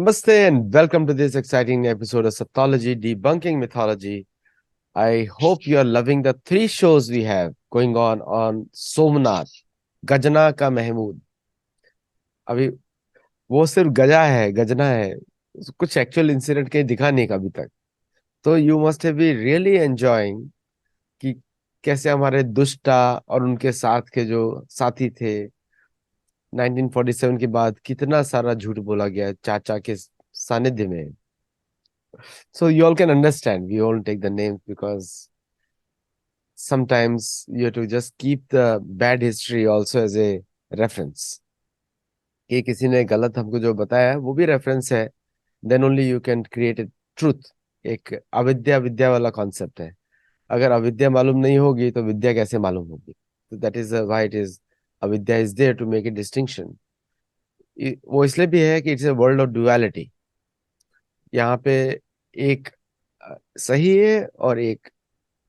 Namaste and welcome to this exciting episode of Saptology Debunking Mythology. I hope you are loving the three shows we have going on Somnath, गजना का महमूद. अभी वो सिर्फ गजा है, गजना है. कुछ actual incident कहीं दिखा नहीं अभी तक. तो you must have be really enjoying कि कैसे हमारे दुष्टा और उनके साथ के जो साथी थे 1947 के बाद कितना सारा झूठ बोला गया चाचा के सानिध्य में. So you all can understand, we all take the names because sometimes you have to just keep the bad history also as a reference. कि किसी ने गलत हमको जो बताया वो भी रेफरेंस है, then only you can create a truth. एक अविद्या विद्या वाला कॉन्सेप्ट है. अगर अविद्या मालूम नहीं होगी तो विद्या कैसे मालूम होगी? तो that is why it is अविद्या is there to make a distinction. वो इसलिए भी है कि it's a world of duality. यहाँ पे एक सही है और एक,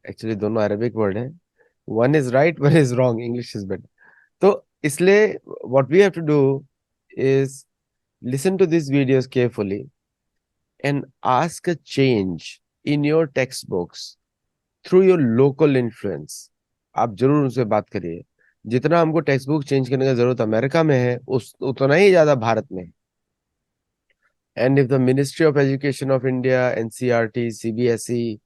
एक्चुअली दोनों अरेबिक वर्ड है. One is right, one is wrong. English is better. तो इसलिए what we have to do is listen to this videos carefully and ask a change in your text books through your local influence. आप जरूर उनसे बात करिए. जितना हमको text book change करने की जरूरत अमेरिका में है उस उतना ही ज्यादा भारत में है. And if the Ministry of Education of India, NCRT, CBSE,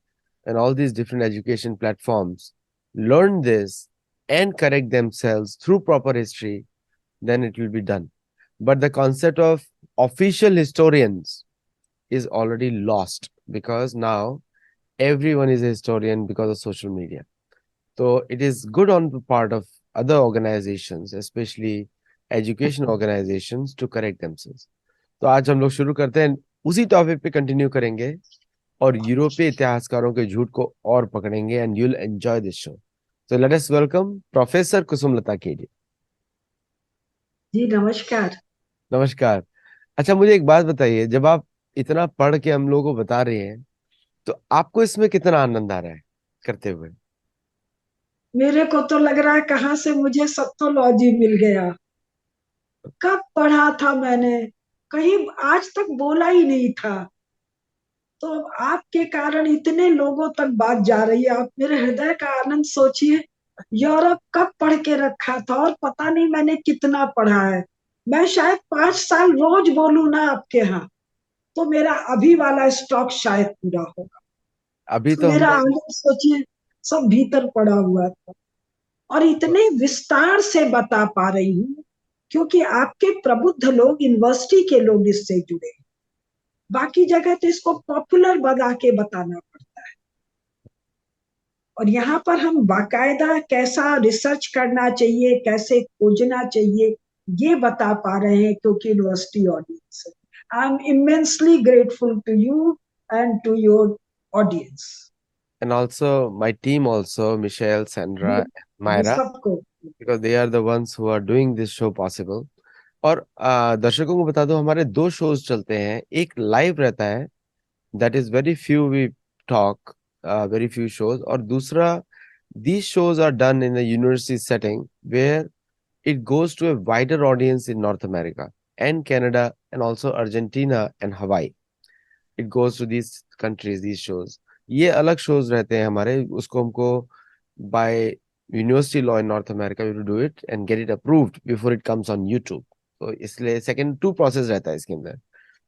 and all these different education platforms learn this and correct themselves through proper history, then it will be done. But the concept of official historians is already lost because now everyone is a historian because of social media. So it is good on the part of other organizations, especially education organizations, to correct themselves. तो आज हम लोग शुरू करते हैं, उसी topic पे continue करेंगे और यूरोपीय इतिहासकारों के झूठ को और पकड़ेंगे and you will enjoy this show. So let us welcome professor Kusumlata KD. Ji नमस्कार। नमस्कार. अच्छा, मुझे एक बात बताइए, जब आप इतना पढ़ के हम लोगों को बता रहे हैं तो आपको इसमें कितना आनंद आ रहा है करते हुए? मेरे को तो लग रहा है कहाँ से मुझे सप्तोलॉजी मिल गया। कब पढ़ा था मैंने, कहीं आज तक बोला ही नहीं था। तो अब आपके कारण इतने लोगों तक बात जा रही है। आप मेरे हृदय का आनंद सोचिए। यूरोप कब पढ़ के रखा था और पता नहीं मैंने कितना पढ़ा है। मैं शायद 5 साल रोज बोलूं ना आपके यहाँ तो मेरा अभी वाला स्टॉक शायद पूरा होगा। अभी तो तो मेरा हमने आनंद सोचिए, सब भीतर पड़ा हुआ था और इतने विस्तार से बता पा रही हूँ क्योंकि आपके प्रबुद्ध लोग, यूनिवर्सिटी के लोग इससे जुड़े हैं। बाकी जगह तो इसको पॉपुलर बना के बताना पड़ता है और यहाँ पर हम बाकायदा कैसा रिसर्च करना चाहिए, कैसे खोजना चाहिए, ये बता पा रहे हैं क्योंकि यूनिवर्सिटी ऑडियंस है। I am immensely grateful to you and to your audience. and also my team also, Michelle, Sandra, ये Myra, सबको because they are the ones who are doing this show possible. और दर्शकों को बता दो, हमारे दो शोज चलते हैं. एक लाइव रहता है, that is very few we talk, very few shows. और दूसरा, these shows are done in a university setting where it goes to a wider audience in North America and Canada and also Argentina and Hawaii. It goes to these countries, these shows. ये अलग shows रहते हैं हमारे. उसको हमको by university law in North America we have to do it and get it approved before it comes on YouTube. तो इसलिए second two process रहता है इसके अंदर.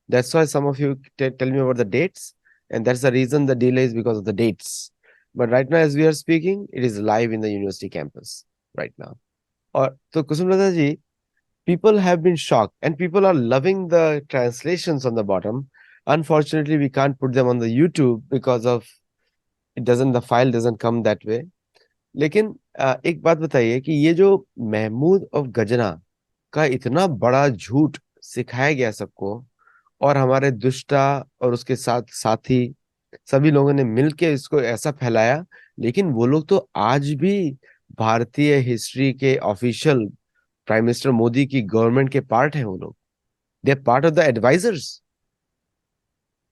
That's why some of you tell me about the dates, and that's the reason the delay is because of the dates. But right now, as we are speaking, it is live in the university campus right now. और तो कुसुमलता जी, people have been shocked and people are loving the translations on the bottom. Unfortunately, we can't put them on the YouTube because of the file doesn't come that way. लेकिन एक बात बताइए कि ये जो Mahmood of गजना का इतना बड़ा झूठ सिखाया गया सबको, और हमारे दुष्टा और उसके साथ साथी सभी लोगों ने मिलके इसको ऐसा फैलाया, लेकिन वो लोग तो आज भी भारतीय हिस्ट्री के ऑफिशियल प्राइम मिनिस्टर मोदी की गवर्नमेंट के पार्ट हैं. वो लोग, they are part of the advisers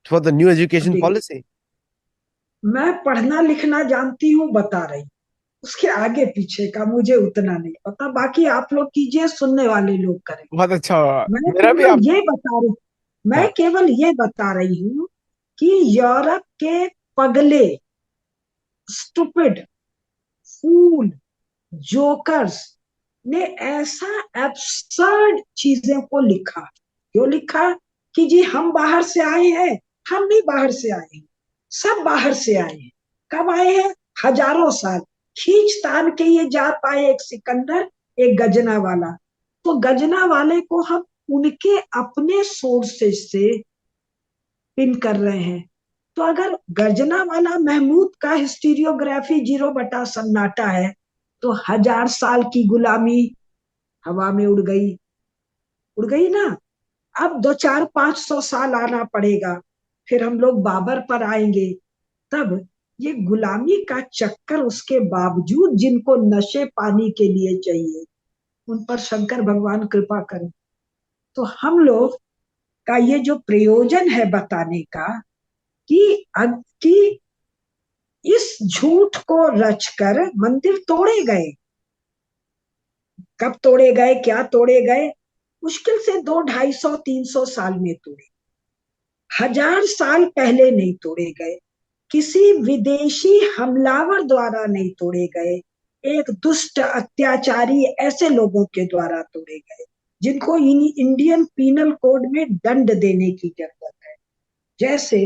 for the new education देखिए, पॉलिसी. मैं पढ़ना लिखना जानती हूँ, बता रही हूँ। उसके आगे पीछे का मुझे उतना नहीं पता। बाकी आप लोग कीजिए, सुनने वाले लोग करेंगे। बहुत अच्छा. मैं मेरा भी केवल आप. ये बता रही मैं हाँ केवल ये बता रही हूं कि यूरोप के पगले, स्टूपिड, फूल, जोकर्स ने ऐसा एब्सर्ड चीजें को लिखा। क्यों लिखा? कि जी हम बाहर से आए हैं। हम नहीं बाहर से आए हैं, सब बाहर से आए हैं। कब आए हैं? हजारों साल खींच तान के ये जा पाए, एक सिकंदर, एक गजना वाला। तो गजना वाले को हम उनके अपने सोर्सेस से पिन कर रहे हैं। तो अगर गर्जना वाला महमूद का हिस्टीरियोग्राफी 0/सन्नाटा है, तो 1000 साल की गुलामी हवा में उड़ गई। उड़ गई ना। अब 2 4 500 साल आना पड़ेगा, फिर हम लोग बाबर पर आएंगे। तब ये गुलामी का चक्कर, उसके बावजूद जिनको नशे पानी के लिए चाहिए, उन पर शंकर भगवान कृपा करें। तो हम लोग का ये जो प्रयोजन है बताने का, कि इस झूठ को रचकर मंदिर तोड़े गए। कब तोड़े गए, क्या तोड़े गए? मुश्किल से 2 250 300 साल में तोड़े। 1000 साल पहले नहीं तोड़े गए, किसी विदेशी हमलावर द्वारा नहीं तोड़े गए, एक दुष्ट अत्याचारी ऐसे लोगों के द्वारा तोड़े गए जिनको इंडियन पीनल कोड में दंड देने की जरूरत है। जैसे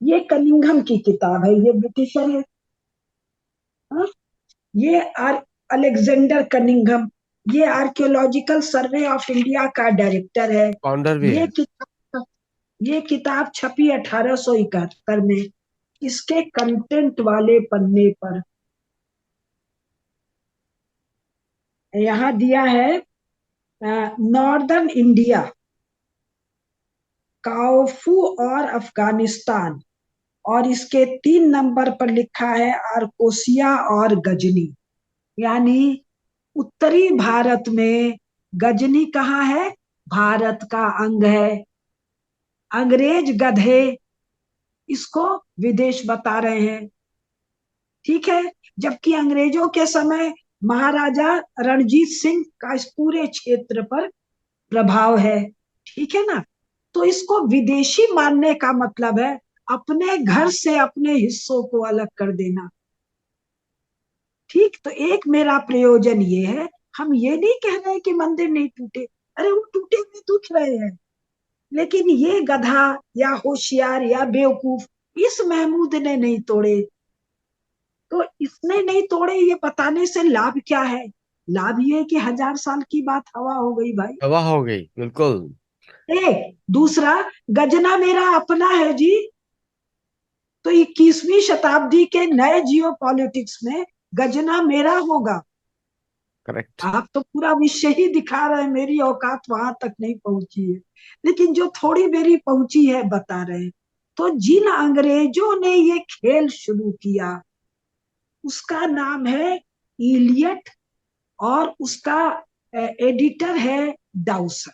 ये कनिंघम की किताब है, ये ब्रिटिशर है। हाँ? ये अलेक्जेंडर कनिंघम, ये आर्कियोलॉजिकल सर्वे ऑफ इंडिया का डायरेक्टर है। फाउंडर भी ये है। किताब ये किताब छपी 1871 में। इसके कंटेंट वाले पन्ने पर यहाँ दिया है नॉर्दर्न इंडिया, काउफू और अफगानिस्तान। और इसके 3 नंबर पर लिखा है आर्कोसिया और गजनी। यानी उत्तरी भारत में गजनी कहाँ है? भारत का अंग है। अंग्रेज गधे इसको विदेश बता रहे हैं। ठीक है। जबकि अंग्रेजों के समय महाराजा रणजीत सिंह का इस पूरे क्षेत्र पर प्रभाव है। ठीक है ना। तो इसको विदेशी मानने का मतलब है अपने घर से अपने हिस्सों को अलग कर देना। ठीक। तो एक मेरा प्रयोजन ये है, हम ये नहीं कह रहे हैं कि मंदिर नहीं टूटे। अरे वो टूटे हुए दिख रहे हैं, लेकिन ये गधा या होशियार या बेवकूफ इस महमूद ने नहीं तोड़े। तो इसने नहीं तोड़े, ये बताने से लाभ क्या है? लाभ ये है कि 1000 साल की बात हवा हो गई भाई। तबाह हो गई बिल्कुल। दूसरा, गजना मेरा अपना है जी। तो 21वीं शताब्दी के नए जियो पॉलिटिक्स में गजना मेरा होगा। करेक्ट। आप तो पूरा विषय ही दिखा रहे हैं, मेरी औकात वहां तक नहीं पहुंची है, लेकिन जो थोड़ी मेरी पहुंची है बता रहे हैं। तो जिन अंग्रेजों ने ये खेल शुरू किया, उसका नाम है इलियट, और उसका एडिटर है डाउसन।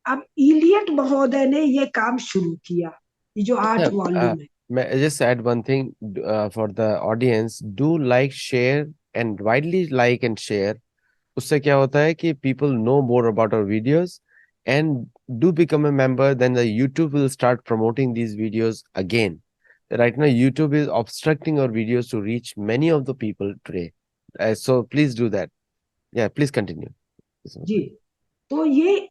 अब इलियट महोदय ने ये काम शुरू किया, ये जो अच्छा 8 वॉल्यूम है। मैं just add one thing for the audience, do like share and widely like and share. उससे क्या होता है कि people know more about our videos, and do become a member, then the YouTube will start promoting these videos again. Right now YouTube is obstructing our videos to reach many of the people today. So please do that. Yeah, please continue. जी। तो ये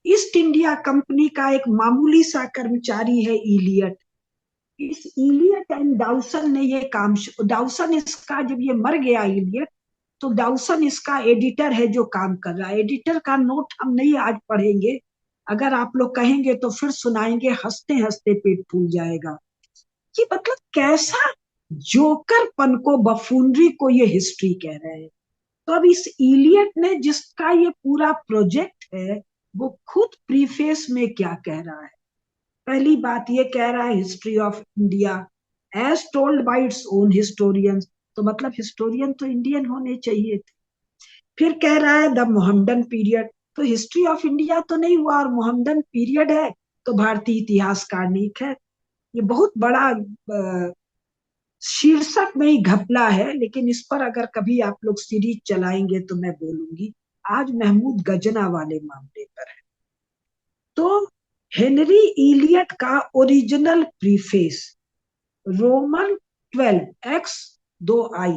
east India company का एक मामूली सा कर्मचारी है Elliot. इस Elliot and Dawson ने ये काम, डाउसन इसका जब ये मर गया इलियट, तो डाउसन इसका एडिटर है जो काम कर रहा है। एडिटर का नोट हम नहीं आज पढ़ेंगे, अगर आप लोग कहेंगे तो फिर सुनाएंगे, हंसते हंसते पेट फूल जाएगा। कि मतलब कैसा जोकरपन को, बफूनरी को ये हिस्ट्री कह रहे हैं। तो अब इस इलियट ने, जिसका ये पूरा प्रोजेक्ट है, वो खुद प्रीफेस में क्या कह रहा है? पहली बात ये कह रहा है history of India as told by its own historians. तो मतलब हिस्टोरियन तो इंडियन होने चाहिए थे। फिर कह रहा है द मोहम्मदन पीरियड। तो हिस्ट्री ऑफ इंडिया तो नहीं हुआ, और मोहम्मदन पीरियड है तो भारतीय इतिहासकार नहीं। खैर, ये बहुत बड़ा शीर्षक में ही घपला है, लेकिन इस पर अगर कभी आप लोग सीरीज चलाएंगे तो मैं बोलूंगी। आज महमूद गजना वाले मामले पर है। तो हेनरी इलियट का original preface, Roman 12 X 2I।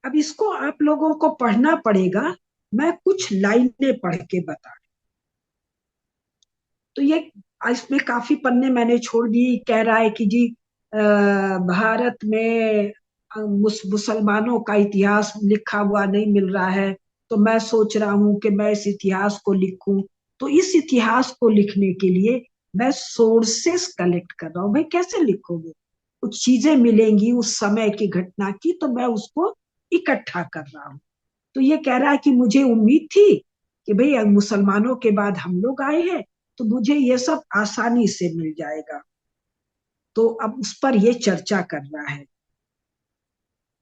अब इसको आप लोगों को पढ़ना पड़ेगा, मैं कुछ लाइनें पढ़ के बता। तो ये इसमें काफी पन्ने मैंने छोड़ दिए। कह रहा है कि जी भारत में मुसलमानों का इतिहास लिखा हुआ नहीं मिल रहा है, तो मैं सोच रहा हूँ कि मैं इस इतिहास को लिखूं। तो इस इतिहास को लिखने के लिए मैं सोर्सेस कलेक्ट कर रहा हूँ। भाई कैसे लिखोगे, कुछ चीजें मिलेंगी उस समय की घटना की, तो मैं उसको इकट्ठा कर रहा हूँ। तो ये कह रहा है कि मुझे उम्मीद थी कि भाई मुसलमानों के बाद हम लोग आए हैं, तो मुझे ये सब आसानी से मिल जाएगा। तो अब उस पर ये चर्चा कर रहा है।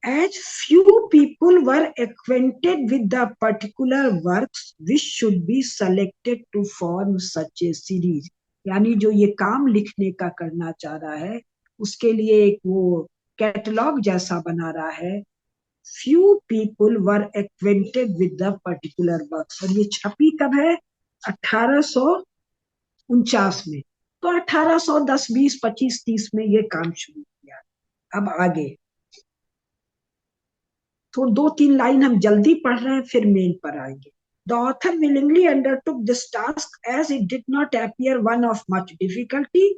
As few people were acquainted with the particular works which should be selected to form such a series, यानी जो ये काम लिखने का करना चाह रहा है उसके लिए एक वो कैटलॉग जैसा बना रहा है। few people were acquainted with the particular works, और ये छपी कब है? 1849 में। तो 1810, 20, 25, 30 में ये काम शुरू किया। अब आगे तो 2-3 लाइन हम जल्दी पढ़ रहे हैं, फिर मेन पर आएंगे। The author willingly undertook this task as it did not appear one of much difficulty,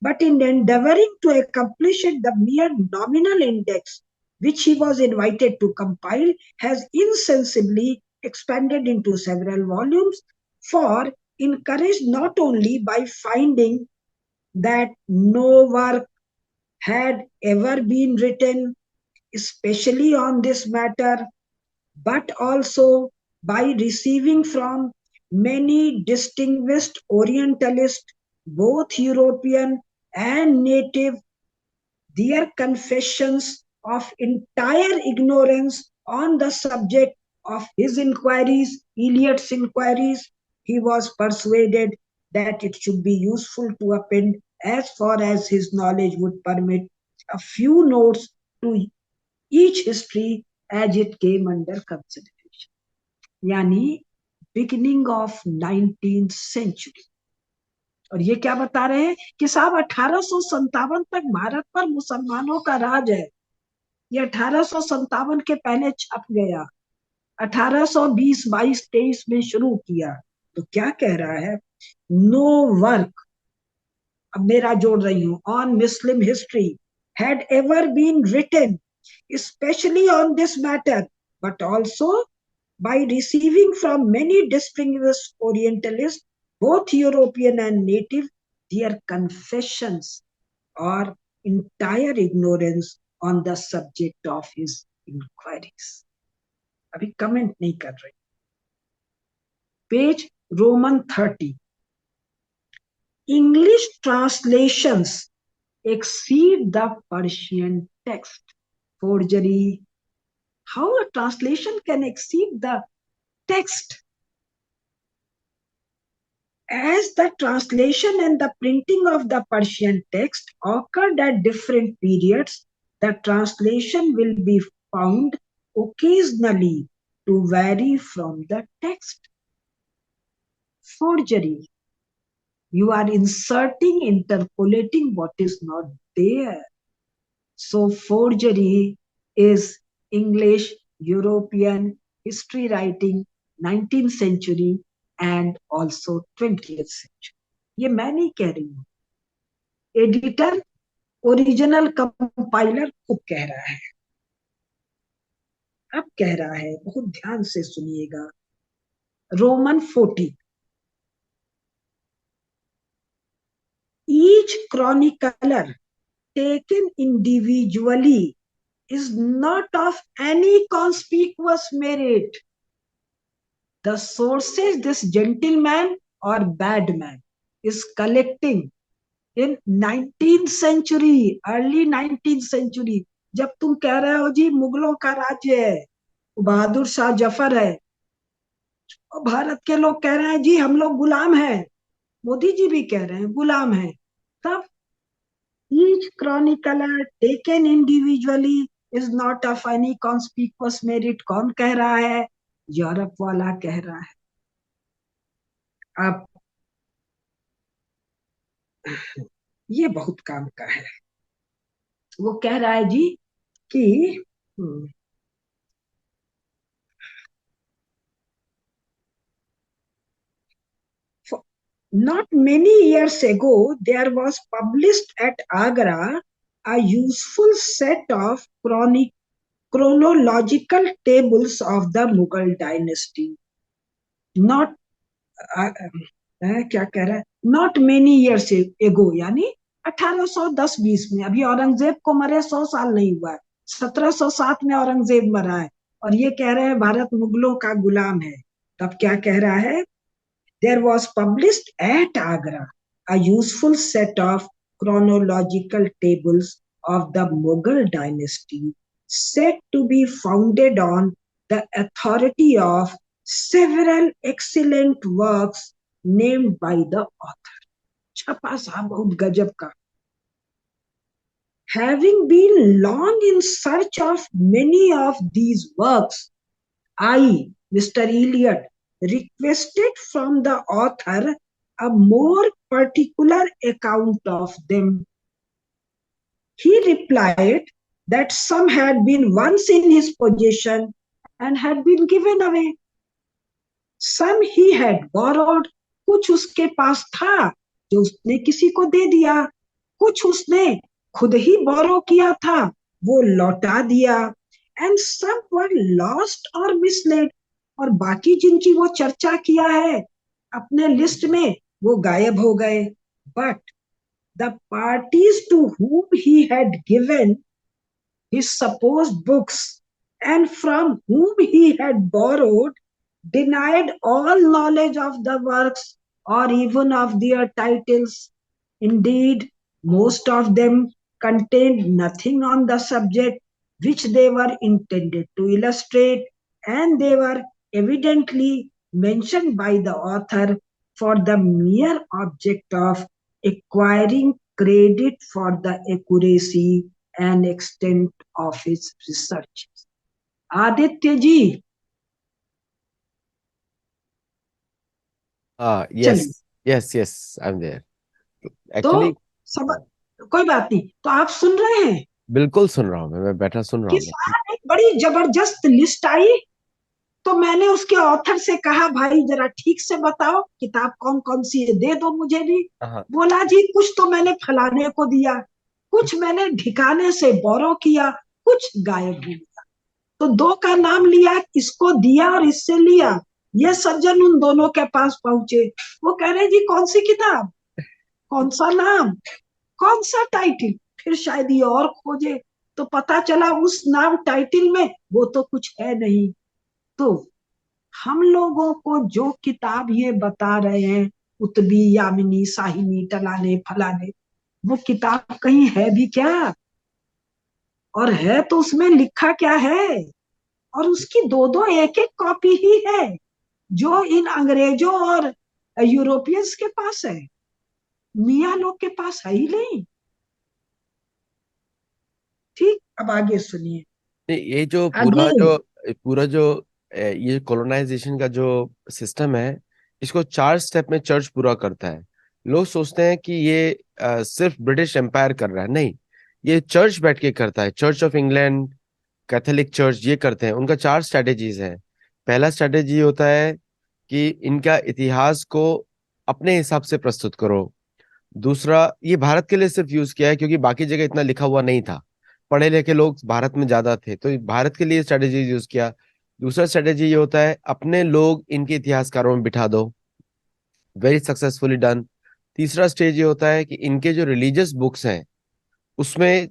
but in endeavoring to accomplish it, the mere nominal index which he was invited to compile has insensibly expanded into several volumes, for encouraged not only by finding that no work had ever been written especially on this matter, but also by receiving from many distinguished Orientalists, both European and native, their confessions of entire ignorance on the subject of his inquiries, Eliot's inquiries, he was persuaded that it should be useful to append, as far as his knowledge would permit, a few notes to each history as it came under consideration. यानी beginning of 19th century. और ये क्या बता रहे हैं कि साहब 1857 तक भारत पर मुसलमानों का राज है। ये 1857 के पहले छप गया, 1820, 22, 23 में शुरू किया। तो क्या कह रहा है? नो वर्क, अब मेरा जोड़ रही हूं, on Muslim history had ever been written especially on this matter, but also by receiving from many distinguished Orientalists, both European and native, their confessions or entire ignorance on the subject of his inquiries. अभी comment नहीं कर रही। Page Roman 30। English translations exceed the Persian text. Forgery. How a translation can exceed the text? As the translation and the printing of the Persian text occurred at different periods, the translation will be found occasionally to vary from the text. Forgery. You are inserting, interpolating what is not there. So forgery is English, European history writing, 19th century and also 20th century. ये मैं नहीं कह रही हूँ, editor original compiler खुद कह रहा है। अब कह रहा है, बहुत ध्यान से सुनिएगा, Roman 40। Each chronicler taken individually is not of any conspicuous merit. The sources this gentleman or bad man is collecting in 19th century, early 19th century, जब तुम कह रहे हो जी मुगलों का राज्य है, बहादुर शाह जफर है, और भारत के लोग कह रहे हैं जी हम लोग गुलाम हैं, मोदी जी भी कह रहे हैं गुलाम हैं, तब each chronicler taken individually is not of any conspicuous merit। कौन कह रहा है? यूरोप वाला कह रहा है। आप, ये बहुत काम का है। वो कह रहा है जी कि not many years ago there was published at Agra a useful set of chronological tables of the Mughal dynasty. Not क्या कह रहा है, नॉट मेनी ईयर्स एगो, यानी 1810-20 में, अभी औरंगजेब को मरे 100 साल नहीं हुआ है, 1707 में औरंगजेब मरा है, और ये कह रहे हैं भारत मुगलों का गुलाम है। तब क्या कह रहा है, there was published at Agra a useful set of chronological tables of the Mughal dynasty said to be founded on the authority of several excellent works named by the author. छपा साहब बहुत गजब का। Having been long in search of many of these works, I, Mr. Eliot, requested from the author a more particular account of them. He replied that some had been once in his possession and had been given away. Some he had borrowed, कुछ उसके पास था जो उसने किसी को दे दिया, कुछ उसने खुद ही बोरो किया था वो लौटा दिया, and some were lost or misled, और बाकी जिनकी वो चर्चा किया है अपने लिस्ट में वो गायब हो गए। But the parties to whom he had given his supposed books and from whom he had borrowed denied all knowledge of the works or even of their titles. Indeed, most of them contained nothing on the subject which they were intended to illustrate, and they were evidently mentioned by the author for the mere object of acquiring credit for the accuracy and extent of his research. Aditya ji, yes चलिए, yes yes, I am there तो actually. सब कोई बात नहीं, तो आप सुन रहे हैं बिल्कुल सुन रहा हूँ, मैं बैठा सुन रहा कि हूँ। साहब एक बड़ी जबरदस्त लिस्ट आई, तो मैंने उसके ऑथर से कहा भाई जरा ठीक से बताओ किताब कौन कौन सी है, दे दो मुझे भी। हाँ। बोला जी कुछ तो मैंने फलाने को दिया, कुछ मैंने ठिकाने से बोरो किया, कुछ गायब हो गया। तो दो का नाम लिया, इसको दिया और इससे लिया। ये सज्जन उन दोनों के पास पहुंचे, वो कह रहे जी कौन सी किताब, कौन सा नाम, कौन सा टाइटल, फिर शायद ये और खोजे, तो पता चला उस नाम टाइटल में वो तो कुछ है नहीं। तो हम लोगों को जो किताब ये बता रहे हैं, कुतुबी यामिनी साहिनी टलाने फलाने, वो किताब कहीं है भी क्या, और है तो उसमें लिखा क्या है, और उसकी दो दो एक एक कॉपी ही है जो इन अंग्रेजों और यूरोपियंस के पास है, मियाँ लोग के पास है ही नहीं। ठीक, अब आगे सुनिए। नहीं, ये जो आगे, पूरा जो ये कॉलोनाइजेशन का जो सिस्टम है, इसको 4 स्टेप में चर्च पूरा करता है। लोग सोचते हैं कि ये सिर्फ ब्रिटिश एम्पायर कर रहा है, नहीं, ये चर्च बैठ के करता है। Church of England, Catholic church, ये करते हैं। उनका 4 स्ट्रैटेजीज है। पहला स्ट्रैटेजी होता है कि इनका इतिहास को अपने हिसाब से प्रस्तुत करो। दूसरा, ये भारत के लिए सिर्फ यूज किया है क्योंकि बाकी जगह इतना लिखा हुआ नहीं था, पढ़े लिखे लोग भारत में ज्यादा थे, तो भारत के लिए स्ट्रेटेजी यूज किया। दूसरा स्ट्रेटेजी ये होता है अपने लोग इनके इतिहासकारों में बिठा दो, वेरी सक्सेसफुली डन। तीसरा स्टेज ये होता है कि इनके जो रिलीजियस बुक्स हैं उसमें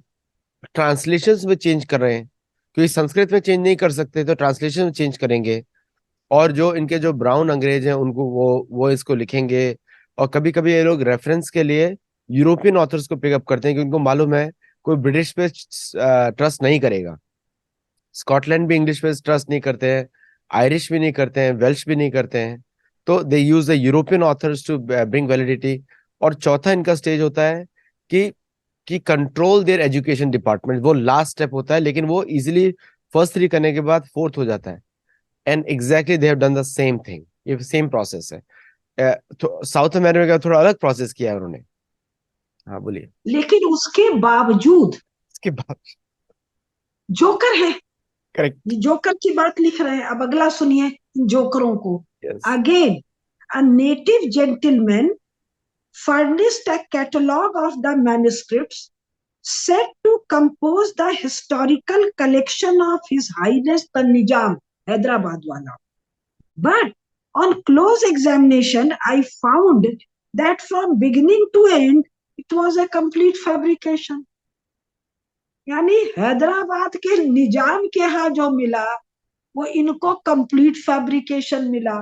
ट्रांसलेशंस में चेंज कर रहे हैं, क्योंकि संस्कृत में चेंज नहीं कर सकते तो ट्रांसलेशन में चेंज करेंगे। और जो इनके जो ब्राउन अंग्रेज हैं उनको वो इसको लिखेंगे। और कभी कभी ये लोग रेफरेंस के लिए यूरोपियन ऑथर्स को पिकअप करते हैं क्योंकि उनको मालूम है कोई ब्रिटिश पे ट्रस्ट नहीं करेगा। स्कॉटलैंड भी इंग्लिश पे ट्रस्ट नहीं करते हैं, आयरिश भी नहीं करते हैं, वेल्श भी नहीं करते हैं, तो they use the European authors to bring validity. और चौथा इनका स्टेज होता है कि कंट्रोल देयर एजुकेशन डिपार्टमेंट। वो लास्ट स्टेप होता है, लेकिन वो इजिली फर्स्ट 3 करने के बाद 4th हो जाता है। And exactly they have done the same thing, ये सेम प्रोसेस है। तो साउथ अमेरिका का थोड़ा अलग प्रोसेस किया है उन्होंने। हाँ बोलिए। लेकिन उसके बावजूद इसके बाद जोकर है। करेक्ट। ये जोकर की बात लिख रहे हैं। अब अगला सुनिए इन जोकरों को। Yes. Again, a native gentleman furnished a catalogue of the manuscripts set to compose the historical collection of His Highness the Nizam, Hyderabad wala. But on close examination, I found that from beginning to end, it was a complete fabrication. यानी हैदराबाद के निजाम के यहाँ जो मिला वो इनको complete fabrication मिला।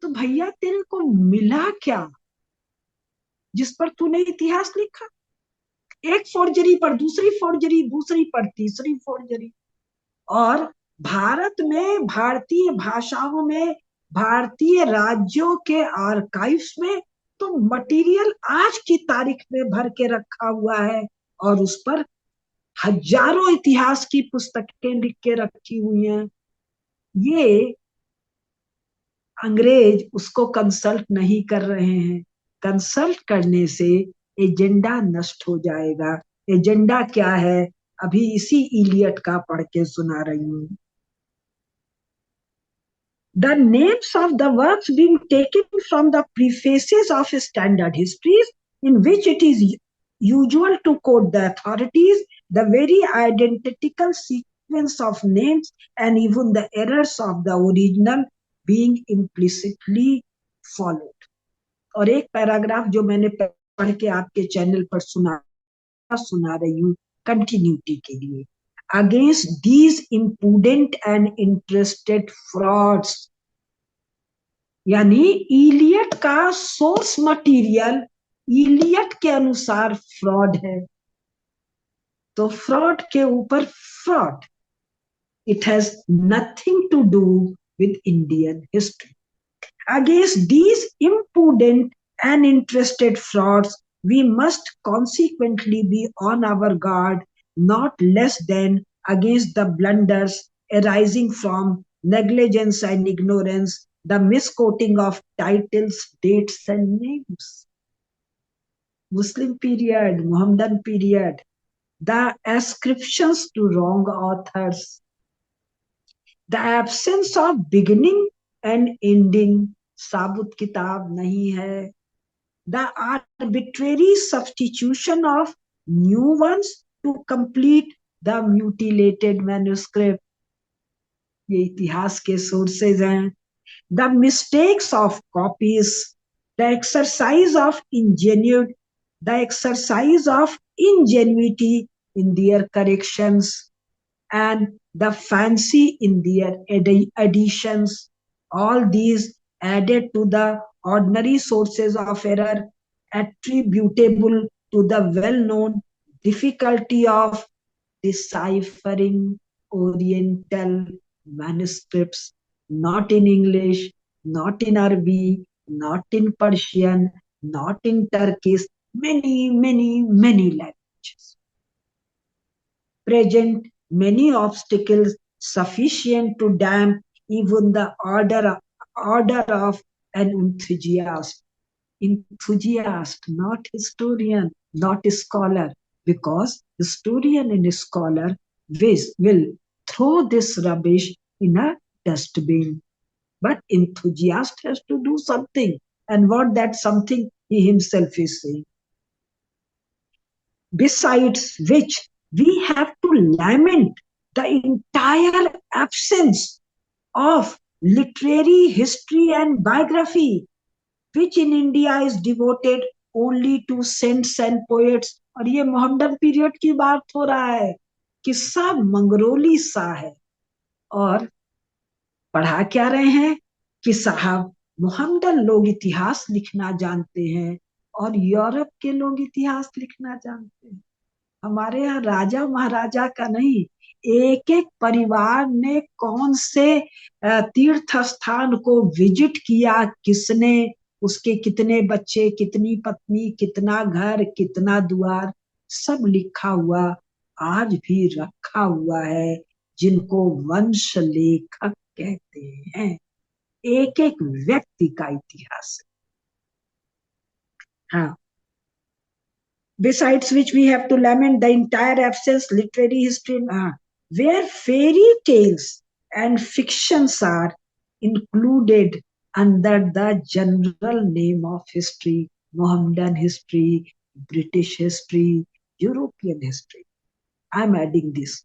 तो भैया तेरे को मिला क्या जिस पर तूने इतिहास लिखा? एक फोर्जरी पर दूसरी फोर्जरी, दूसरी पर तीसरी फोर्जरी। और भारत में भारतीय भाषाओं में भारतीय राज्यों के आर्काइव्स में तो मटेरियल आज की तारीख में भर के रखा हुआ है और उस पर हजारों इतिहास की पुस्तकें लिख के रखी हुई हैं। ये अंग्रेज उसको कंसल्ट नहीं कर रहे हैं। कंसल्ट करने से एजेंडा नष्ट हो जाएगा। एजेंडा क्या है अभी इसी इलियट का पढ़ के सुना रही हूँ। The names of the works being taken from the prefaces of standard histories, in which it is usual to quote the authorities, the very identical sequence of names and even the errors of the original being implicitly followed. और एक paragraph जो मैंने पढ़ के आपके channel पर सुना रही हूँ कंटिन्यूटी के लिए। Against these impudent and interested frauds, यानी इलियट का सोर्स मटेरियल इलियट के अनुसार फ्रॉड है, तो फ्रॉड के ऊपर fraud. It has nothing to do with Indian history. Against these impudent and interested frauds, we must consequently be on our guard, not less than against the blunders arising from negligence and ignorance, the misquoting of titles, dates, and names. Muslim period, Muhammadan period, the ascriptions to wrong authors, the absence of beginning and ending, साबुत किताब नहीं है, the arbitrary substitution of new ones to complete the mutilated manuscript, ये इतिहास के sources हैं, the mistakes of copies, the exercise of ingenuity, the exercise of ingenuity in their corrections, and the fancy in their additions, all these added to the ordinary sources of error attributable to the well-known difficulty of deciphering Oriental manuscripts, not in English, not in Arabic, not in Persian, not in Turkish, many languages. Present many obstacles sufficient to damp even the order of an enthusiast. Enthusiast, not historian, not scholar, because historian and scholar will throw this rubbish in a dustbin. But enthusiast has to do something. And what that something he himself is saying. Besides which, we have to lament the entire absence of literary history and biography, which in India is devoted only to saints and poets. और ये Mohammedan period की बात हो रहा है, किस्सा मंगरोली सा है। और पढ़ा क्या रहे हैं कि साहब मोहम्मदन लोग इतिहास लिखना जानते हैं और यूरोप के लोग इतिहास लिखना जानते हैं। हमारे यहाँ राजा महाराजा का नहीं, एक एक परिवार ने कौन से तीर्थ स्थान को विजिट किया, किसने, उसके कितने बच्चे, कितनी पत्नी, कितना घर, कितना द्वार, सब लिखा हुआ आज भी रखा हुआ है, जिनको वंश लेखक कहते हैं। एक एक व्यक्ति का इतिहास। हाँ, besides which we have to lament the entire absence literary history, where fairy tales and fictions are included under the general name of history, Mohammedan history, British history, European history. I'm adding this.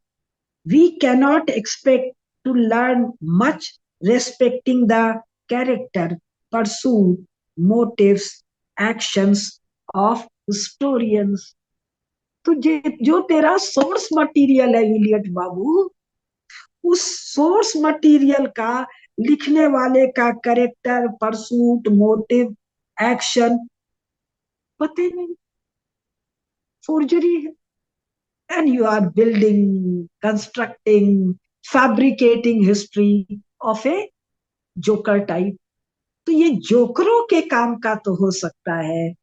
We cannot expect to learn much respecting the character, pursuit, motives, actions of historians. तो जो तेरा source material है Elliot बाबू, उस source material का लिखने वाले का character, pursuit, motive, action पता नहीं, फोर्जरी है. And you are building, constructing, fabricating history of a joker type. तो ये जोकरों के काम का तो हो सकता है,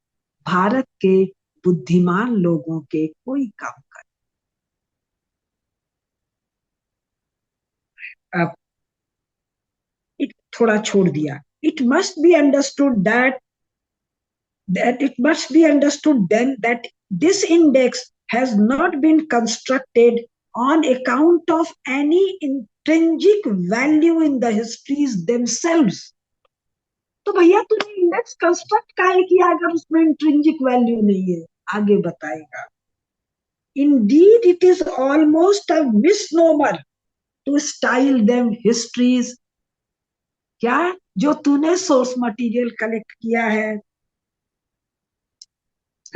भारत के बुद्धिमान लोगों के कोई काम का. अब थोड़ा छोड़ दिया. It must be understood that it must be understood then that this index has not been constructed on account of any intrinsic value in the histories themselves. तो भैया तूने इंडेक्स कंस्ट्रक्ट काहे किया अगर उसमें इंट्रिंसिक वैल्यू नहीं है? आगे बताएगा. Indeed, it is almost a misnomer to style them histories. क्या जो तूने सोर्स मटेरियल कलेक्ट किया है.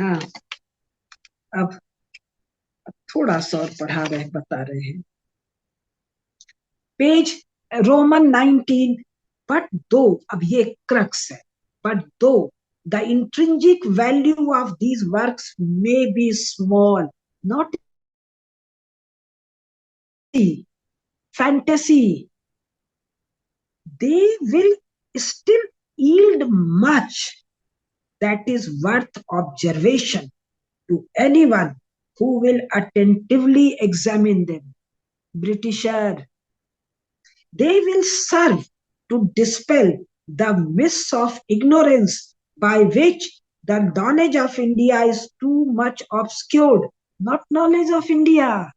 हाँ, अब थोड़ा सा और बता रहे हैं. Page Roman 19. बट दो, अब ये क्रक्स है, बट दो the intrinsic value of these works may be small, not fantasy, they will still yield much that is worth observation to anyone who will attentively examine them. Britisher, they will serve to dispel the myths of ignorance by which the knowledge of India is too much obscured. Not knowledge of India,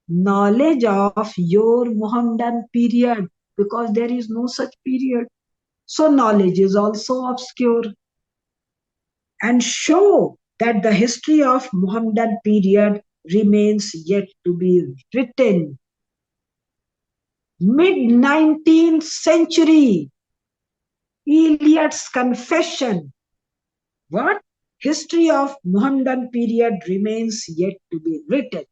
knowledge of your Mohammedan period, because there is no such period. So knowledge is also obscure. And show that the history of Mohammedan period remains yet to be written. Mid-19th century, Eliot's confession. What? History of Mohammedan period remains yet to be written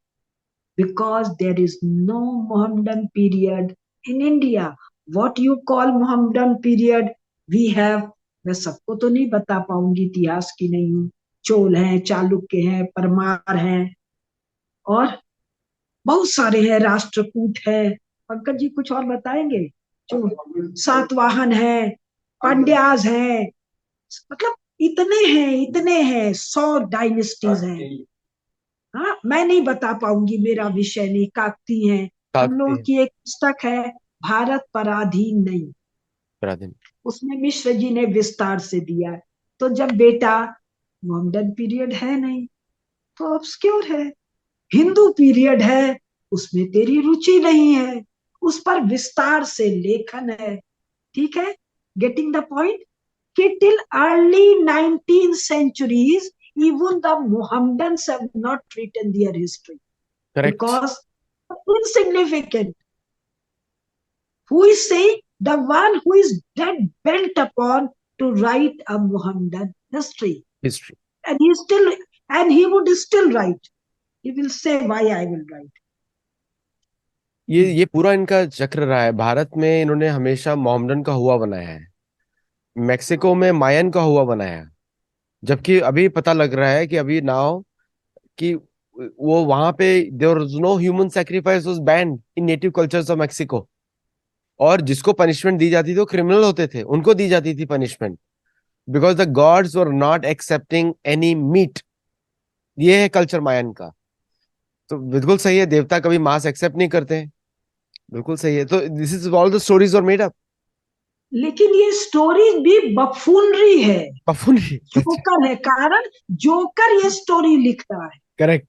because there is no Mohammedan period in India. What you call Mohammedan period, we have. मैं सबको तो नहीं बता पाऊंगी, इतिहास की नहीं हूँ. चोल हैं, चालुक्य हैं, परमार हैं, और बहुत सारे हैं, राष्ट्रकूट है. पंकज जी कुछ और बताएंगे? जो सातवाहन है, पांड्याज है, मतलब इतने हैं, 100 डायनेस्टीज हैं. हाँ, मैं नहीं बता पाऊंगी, मेरा विषय नहीं. काकती हैं. हम लोगों की एक पुस्तक है, भारत पराधीन नहीं, पराधीन, उसमें मिश्र जी ने विस्तार से दिया है. तो जब बेटा मोहम्मदन पीरियड है नहीं तो ऑब्सक्योर है. हिंदू पीरियड है, उसमें तेरी रुचि नहीं है, उस पर विस्तार से लेखन है. ठीक है, गेटिंग द पॉइंट. कि till early 19th centuries even the Mohammedans have not written their history. Correct. Because insignificant. Who is saying? The one who is dead bent upon to write a Mohammedan history. And he would still write. He will say why I will write. ये पूरा इनका चक्र रहा है. भारत में इन्होंने हमेशा Mohammedan का हुआ बनाया है, मैक्सिको में मायन का हुआ बनाया, जबकि अभी पता लग रहा है कि अभी नाउ कि वो वहां पे there was no human sacrifice was banned in native cultures of Mexico. और जिसको पनिशमेंट दी जाती थी वो क्रिमिनल होते थे, उनको दी जाती थी punishment, because the gods were not accepting any meat. ये है कल्चर मायन का. तो बिल्कुल सही है, देवता कभी मांस एक्सेप्ट नहीं करते हैं. बिल्कुल सही है. तो this is all the stories are made up. लेकिन ये स्टोरी भी बफूनरी है, पफूनरी। अच्छा। जोकर है। कारण जोकर ये स्टोरी लिख रहा है, करेक्ट।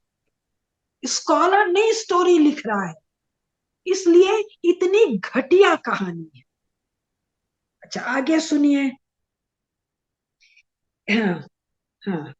स्कॉलर नहीं स्टोरी लिख रहा है, इसलिए इतनी घटिया कहानी है। अच्छा आगे सुनिए। हाँ हाँ।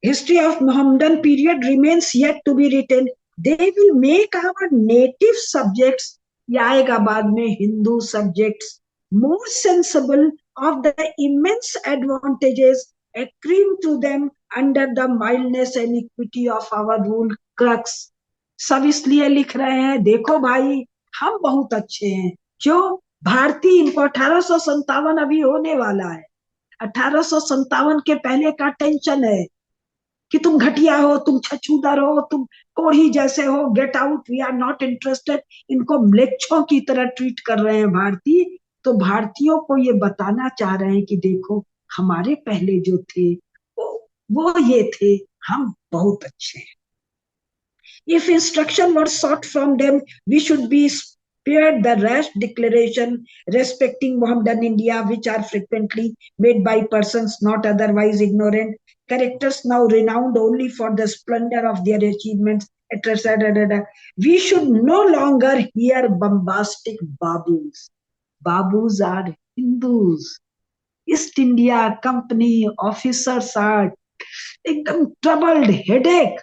History of Mohammedan period remains yet to be written. They will make our native subjects, ये आएगा बाद में, Hindu subjects, more sensible of the immense advantages accruing to them under the mildness and equity of our rule crux. सब इसलिए लिख रहे हैं, देखो भाई हम बहुत अच्छे हैं। क्यों? भारतीय, इनको 1857 अभी होने वाला है, 1857 के पहले का टेंशन है कि तुम घटिया हो, तुम छछूदर हो, तुम कोढ़ी जैसे हो, get out, we are not interested. इनको म्लेच्छों की तरह ट्रीट कर रहे हैं भारतीय। तो भारतीयों को ये बताना चाह रहे हैं कि देखो हमारे पहले जो थे वो वो ये थे, हम बहुत अच्छे हैं। If instruction were sought from them, we should be spared the rash declaration respecting Mohammedan India, which are frequently made by persons not otherwise ignorant, characters now renowned only for the splendor of their achievements, etc. We should no longer hear bombastic babus. Babus are Hindus. East India Company officers are एकदम troubled headache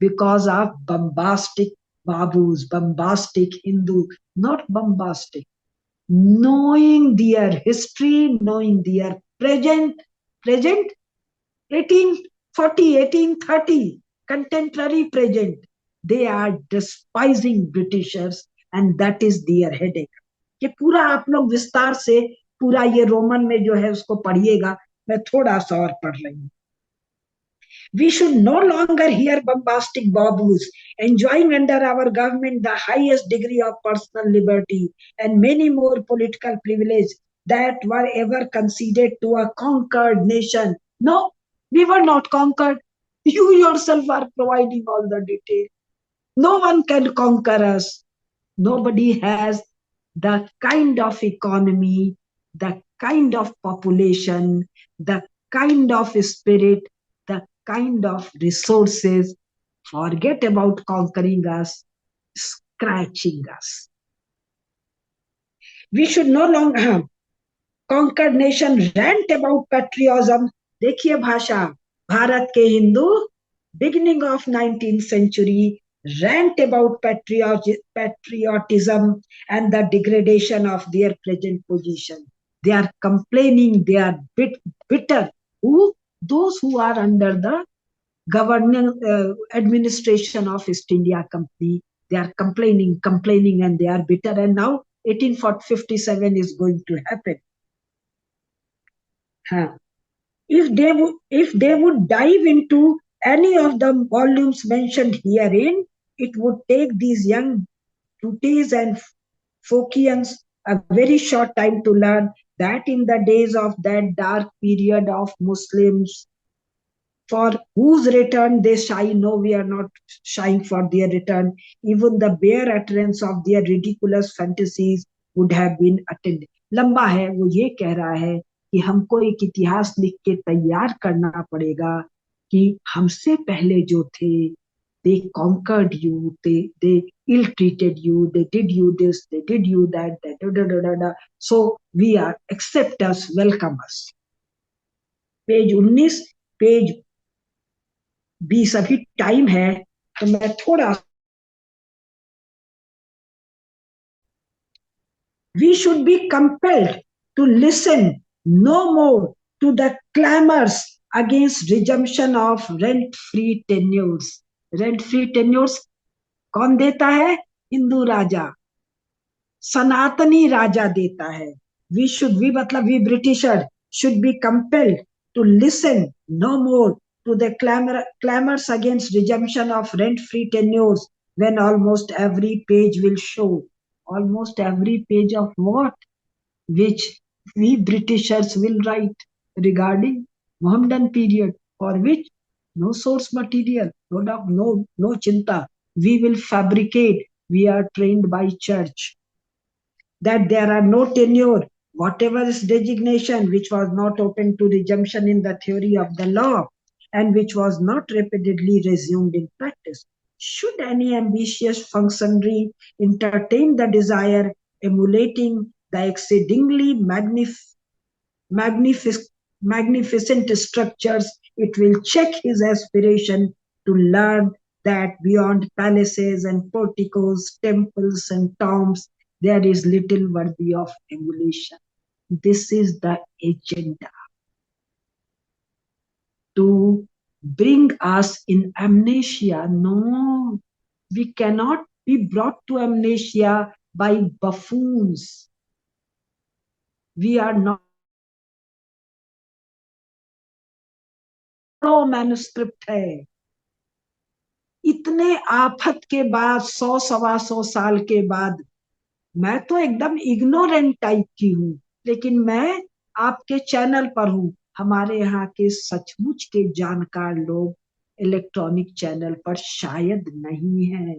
because of bombastic babus, bombastic Hindu, not bombastic. Knowing their history, knowing their present 1840, 1830, contemporary present, they are despising Britishers and that is their headache. ये पूरा आप लोग विस्तार से पूरा ये Roman में जो है उसको पढ़िएगा, मैं थोड़ा सा और पढ़ रही हूँ। We should no longer hear bombastic babus enjoying under our government the highest degree of personal liberty and many more political privileges that were ever conceded to a conquered nation. No, we were not conquered. You yourself are providing all the detail. No one can conquer us. Nobody has the kind of economy, the kind of population, the kind of spirit, the kind of resources. Forget about conquering us, scratching us. We should no longer conquered nation rant about patriotism. देखिए भाषा, भारत के Hindu beginning of 19th century rant about patriotism and the degradation of their present position. They are complaining, they are bitter. Who? Those who are under the governing administration of East India Company. They are complaining, and they are bitter. And now 1857 is going to happen. Huh. If they would dive into any of the volumes mentioned herein, it would take these young Tutis and Phokians a very short time to learn that in the days of that dark period of Muslims, for whose return they shy, no, we are not shying for their return, even the bare utterance of their ridiculous fantasies would have been attended. लंबा है, वो ये कह रहा है कि हमको एक इतिहास लिख के तैयार करना पड़ेगा कि हमसे पहले जो थे, they conquered you, they ill treated you, they did you this, they did you that, so we are, accept us, welcome us. Page 19, page 20 अभी टाइम है तो मैं थोड़ा, we should be compelled to listen no more to the clamors against resumption of rent-free tenures. Rent-free tenures कौन देता है? हिंदू राजा, सनातनी राजा देता है। We should, we मतलब we Britishers should be compelled to listen no more to the clamors against resumption of rent-free tenures when almost every page will show. Almost every page of what? Which we Britishers will write regarding Mohammedan period, for which no source material, no chinta. We will fabricate. We are trained by church. that there are no tenure, whatever is designation which was not open to resumption in the theory of the law and which was not repeatedly resumed in practice. Should any ambitious functionary entertain the desire emulating the exceedingly magnific- magnificent structures, it will check his aspiration to learn that beyond palaces and porticos, temples and tombs, there is little worthy of emulation. This is the agenda to bring us in amnesia. No, we cannot be brought to amnesia by buffoons. We are not manuscript है. इतने आफत के बाद 100 सवा 100 साल के बाद मैं तो एकदम इग्नोरेंट टाइप की हूँ, लेकिन मैं आपके चैनल पर हूँ. हमारे यहाँ के सचमुच के जानकार लोग इलेक्ट्रॉनिक चैनल पर शायद नहीं है.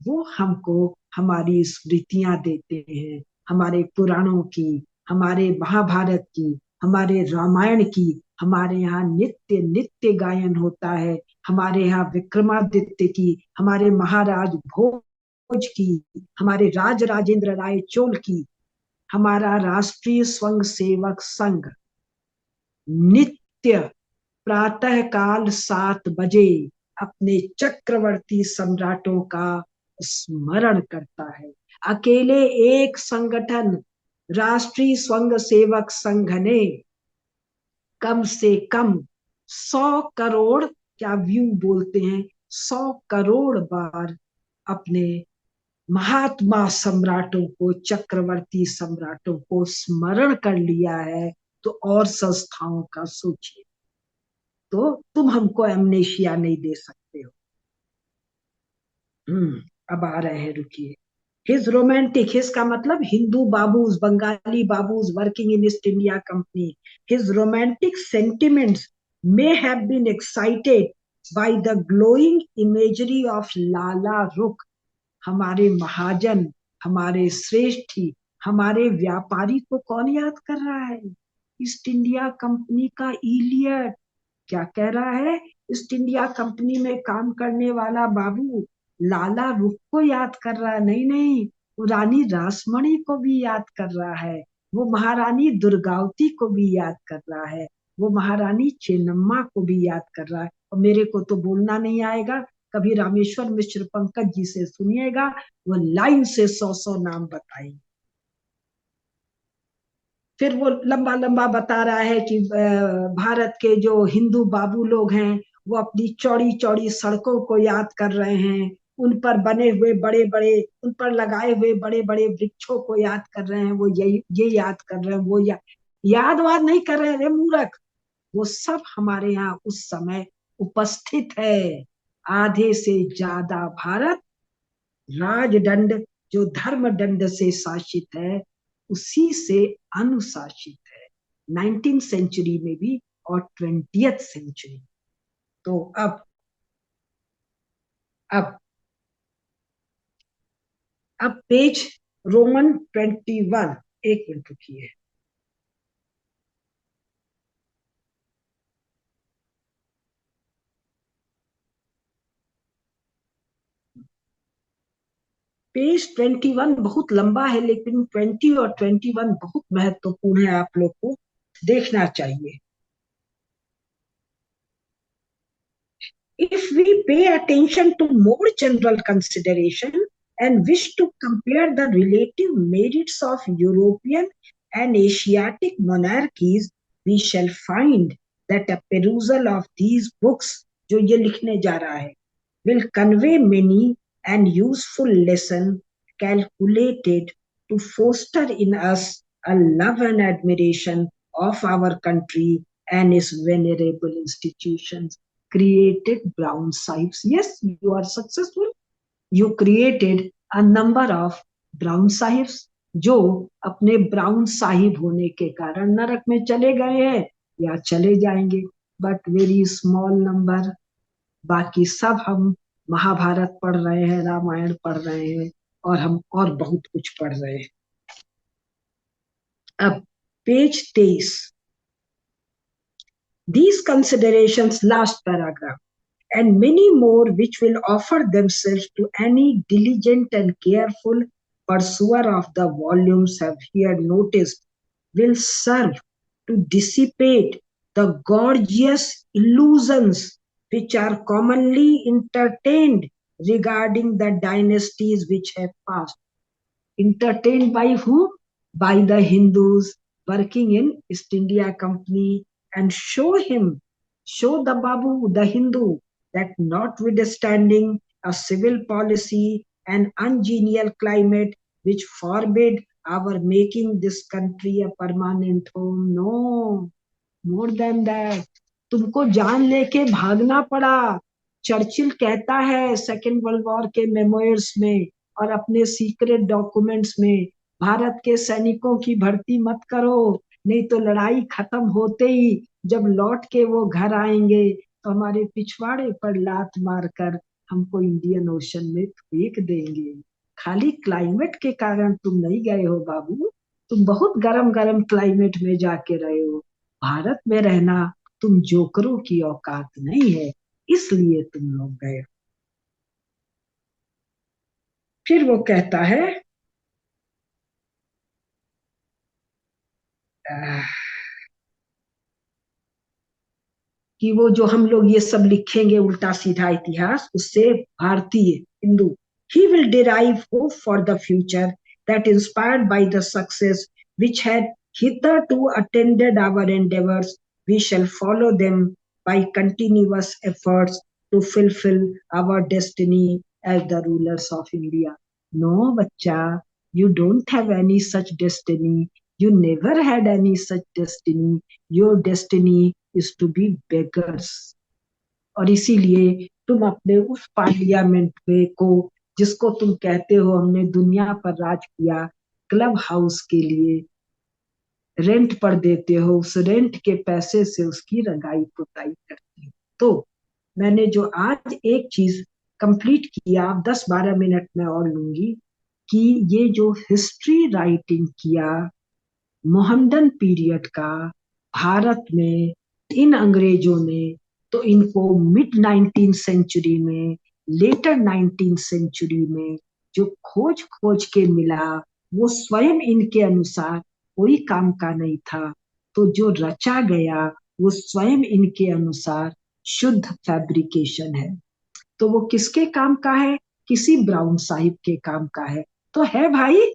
वो हमको हमारी स्मृतियां देते हैं, हमारे पुराणों की, हमारे महाभारत की, हमारे रामायण की. हमारे यहाँ नित्य नित्य गायन होता है. हमारे यहाँ विक्रमादित्य की, हमारे महाराज भोज की, हमारे राज राजेंद्र राय चोल की. हमारा राष्ट्रीय स्वयं सेवक संघ नित्य प्रातः काल 7 बजे अपने चक्रवर्ती सम्राटों का स्मरण करता है. अकेले एक संगठन राष्ट्रीय स्वयं सेवक संघ ने कम से कम 100 करोड़, क्या व्यू बोलते हैं, 100 करोड़ बार अपने महात्मा सम्राटों को, चक्रवर्ती सम्राटों को स्मरण कर लिया है. तो और संस्थाओं का सोचिए. तो तुम हमको एमनेशिया नहीं दे सकते हो. अब आ रहे हैं, रुकिए. हिज रोमांटिक, हिज का मतलब Hindu babus, Bengali babus working in east India company. His romantic sentiments may have been excited by the glowing imagery of लाला रुख. हमारे महाजन, हमारे श्रेष्ठी, हमारे व्यापारी को कौन याद कर रहा है? ईस्ट इंडिया कंपनी का इलियट क्या कह रहा है? ईस्ट इंडिया कंपनी में काम करने वाला बाबू लाला रुख को याद कर रहा है. नहीं नहीं, वो रानी रासमणी को भी याद कर रहा है, वो महारानी दुर्गावती को भी याद कर रहा है, वो महारानी चेन्नम्मा को भी याद कर रहा है. और मेरे को तो बोलना नहीं आएगा. कभी रामेश्वर मिश्र पंकज जी से सुनिएगा, वो लाइन से 100 नाम बताएंगे. फिर वो लंबा लंबा बता रहा है कि भारत के जो हिंदू बाबू लोग हैं वो अपनी चौड़ी चौड़ी सड़कों को याद कर रहे हैं, उन पर बने हुए बड़े बड़े, उन पर लगाए हुए बड़े बड़े वृक्षों को याद कर रहे हैं. वो ये याद कर रहे हैं, वो याद वाद नहीं कर रहे हैं रे मूर्ख. वो सब हमारे यहाँ उस समय उपस्थित है. आधे से ज्यादा भारत राजदंड, जो धर्म दंड से शासित है, उसी से अनुशासित है. 19th सेंचुरी में भी और 20th सेंचुरी. तो अब पेज रोमन 21. एक मिनट रुकिए. पेज 21 बहुत लंबा है, लेकिन 20 और 21 बहुत महत्वपूर्ण है. आप लोग को देखना चाहिए. If we pay attention to more general consideration and wish to compare the relative merits of European and Asiatic monarchies, we shall find that a perusal of these books, जो ये लिखने जा रहा है, will convey many and useful lessons calculated to foster in us a love and admiration of our country and its venerable institutions. Created brown sahibs. Yes, you are successful. You created a number of brown sahibs जो अपने brown Sahib होने के कारण नरक में चले गए हैं या चले जाएंगे. But very small number. बाकी सब हम महाभारत पढ़ रहे हैं, रामायण पढ़ रहे हैं, और हम और बहुत कुछ पढ़ रहे हैं. अब page 23, these considerations, last paragraph, and many more which will offer themselves to any diligent and careful pursuer of the volumes have here noticed, will serve to dissipate the gorgeous illusions which are commonly entertained regarding the dynasties which have passed. Entertained by whom? By the Hindus working in East India Company, and show the Babu, the Hindu, that notwithstanding a civil policy and ungenial climate which forbid our making this country a permanent home, no, more than that, तुमको जान लेके भागना पड़ा। Churchill कहता है second world war के memoirs में और अपने सीक्रेट डॉक्यूमेंट्स में, भारत के सैनिकों की भर्ती मत करो, नहीं तो लड़ाई खत्म होते ही जब लौट के वो घर आएंगे तो हमारे पिछवाड़े पर लात मारकर हमको इंडियन ओशन में फेंक देंगे। खाली क्लाइमेट के कारण तुम नहीं गए हो बाबू, तुम बहुत गरम गरम क्लाइमेट में जाके रहे हो। भारत में रहना तुम जोकरों की औकात नहीं है, इसलिए तुम लोग गए। फिर वो कहता है कि वो जो हम लोग ये सब लिखेंगे उल्टा सीधा इतिहास, उससे भारतीय Hindu, he will derive hope for the future that inspired by the success which had hitherto attended our endeavors, we shall follow them by continuous efforts to fulfill our destiny as the rulers of India. No, bachcha, you don't have any such destiny. You never had any such destiny. Your destiny is to be beggars. और इसीलिए तुम अपने उस parliament में को, जिसको तुम कहते हो हमने दुनिया पर राज किया, क्लब हाउस के लिए रेंट पर देते हो, उस रेंट के पैसे से उसकी रंगाई पुताई करते हो। तो मैंने जो आज एक चीज कंप्लीट किया, 10-12 मिनट में और लूंगी, कि ये जो हिस्ट्री राइटिंग किया मोहम्मदन पीरियड का भारत में इन अंग्रेजों ने, तो इनको मिड 19th सेंचुरी में, लेटर 19th सेंचुरी में जो खोज खोज के मिला, वो स्वयं इनके अनुसार कोई काम का नहीं था। तो जो रचा गया वो स्वयं इनके अनुसार शुद्ध फैब्रिकेशन है। तो वो किसके काम का है? किसी ब्राउन साहिब के काम का है। तो है भाई,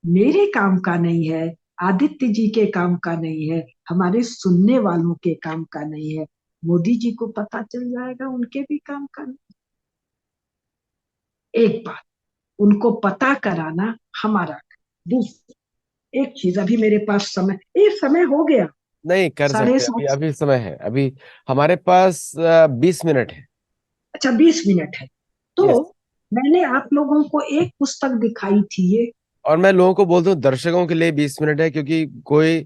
मेरे काम का नहीं है, आदित्य जी के काम का नहीं है, हमारे सुनने वालों के काम का नहीं है। मोदी जी को पता चल जाएगा उनके भी काम का नहीं। एक बात, उनको पता कराना हमारा। दूसरी एक चीज, अभी मेरे पास समय, एक समय हो गया नहीं कर साढ़े सकते, अभी सात अभी समय है, अभी हमारे पास 20 मिनट है। अच्छा 20 मिनट है। तो यस। मैंने आप लोगों को एक पुस्तक दिखाई थी ये, और मैं लोगों को बोलता हूँ दर्शकों के लिए 20 मिनट है, क्योंकि कोई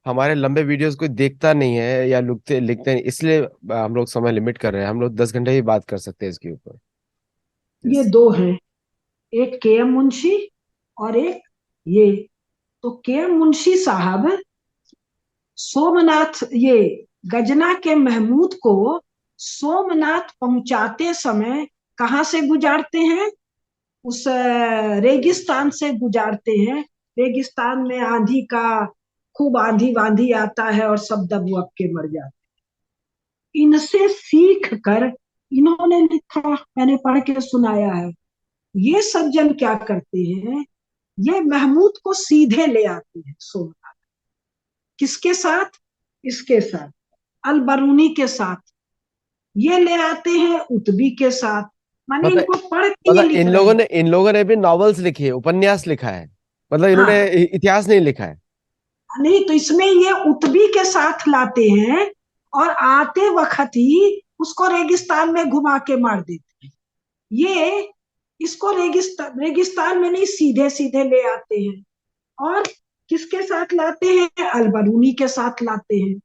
हमारे लंबे वीडियोस कोई देखता नहीं है या लिखते लिखते नहीं, इसलिए हम लोग समय लिमिट कर रहे हैं। हम लोग 10 घंटे ही बात कर सकते हैं इसके ऊपर। ये यस। दो हैं, एक के एम मुंशी और एक ये। तो के एम मुंशी साहब सोमनाथ, ये गजना के महमूद को सोमनाथ पहुंचाते समय कहाँ से गुजारते हैं? उस रेगिस्तान से गुजारते हैं। रेगिस्तान में आंधी का खूब आंधी वांधी आता है और सब दब वब के मर जाते हैं। इनसे सीख कर इन्होंने लिखा, मैंने पढ़ के सुनाया है। ये सज्जन क्या करते हैं, ये महमूद को सीधे ले आते हैं सोमनाथ। किसके साथ? इसके साथ, अल बरूनी के साथ। ये ले आते हैं उतबी के साथ। माने मतलब इनको पढ़ के ये मतलब लिख रहे हैं। इन लोगों ने भी नॉवेल्स लिखे हैं, उपन्यास लिखा है, मतलब इन्होंने हाँ, इतिहास नहीं लिखा है। नहीं तो इसमें ये उतबी के साथ लाते हैं और आते वक्त ही उसको रेगिस्तान में घुमा के मार देते हैं। ये इसको रेगिस्तान रेगिस्तान में नहीं, सीधे सीधे ले आते हैं। और किसके साथ लाते हैं? अलबरूनी के साथ लाते हैं।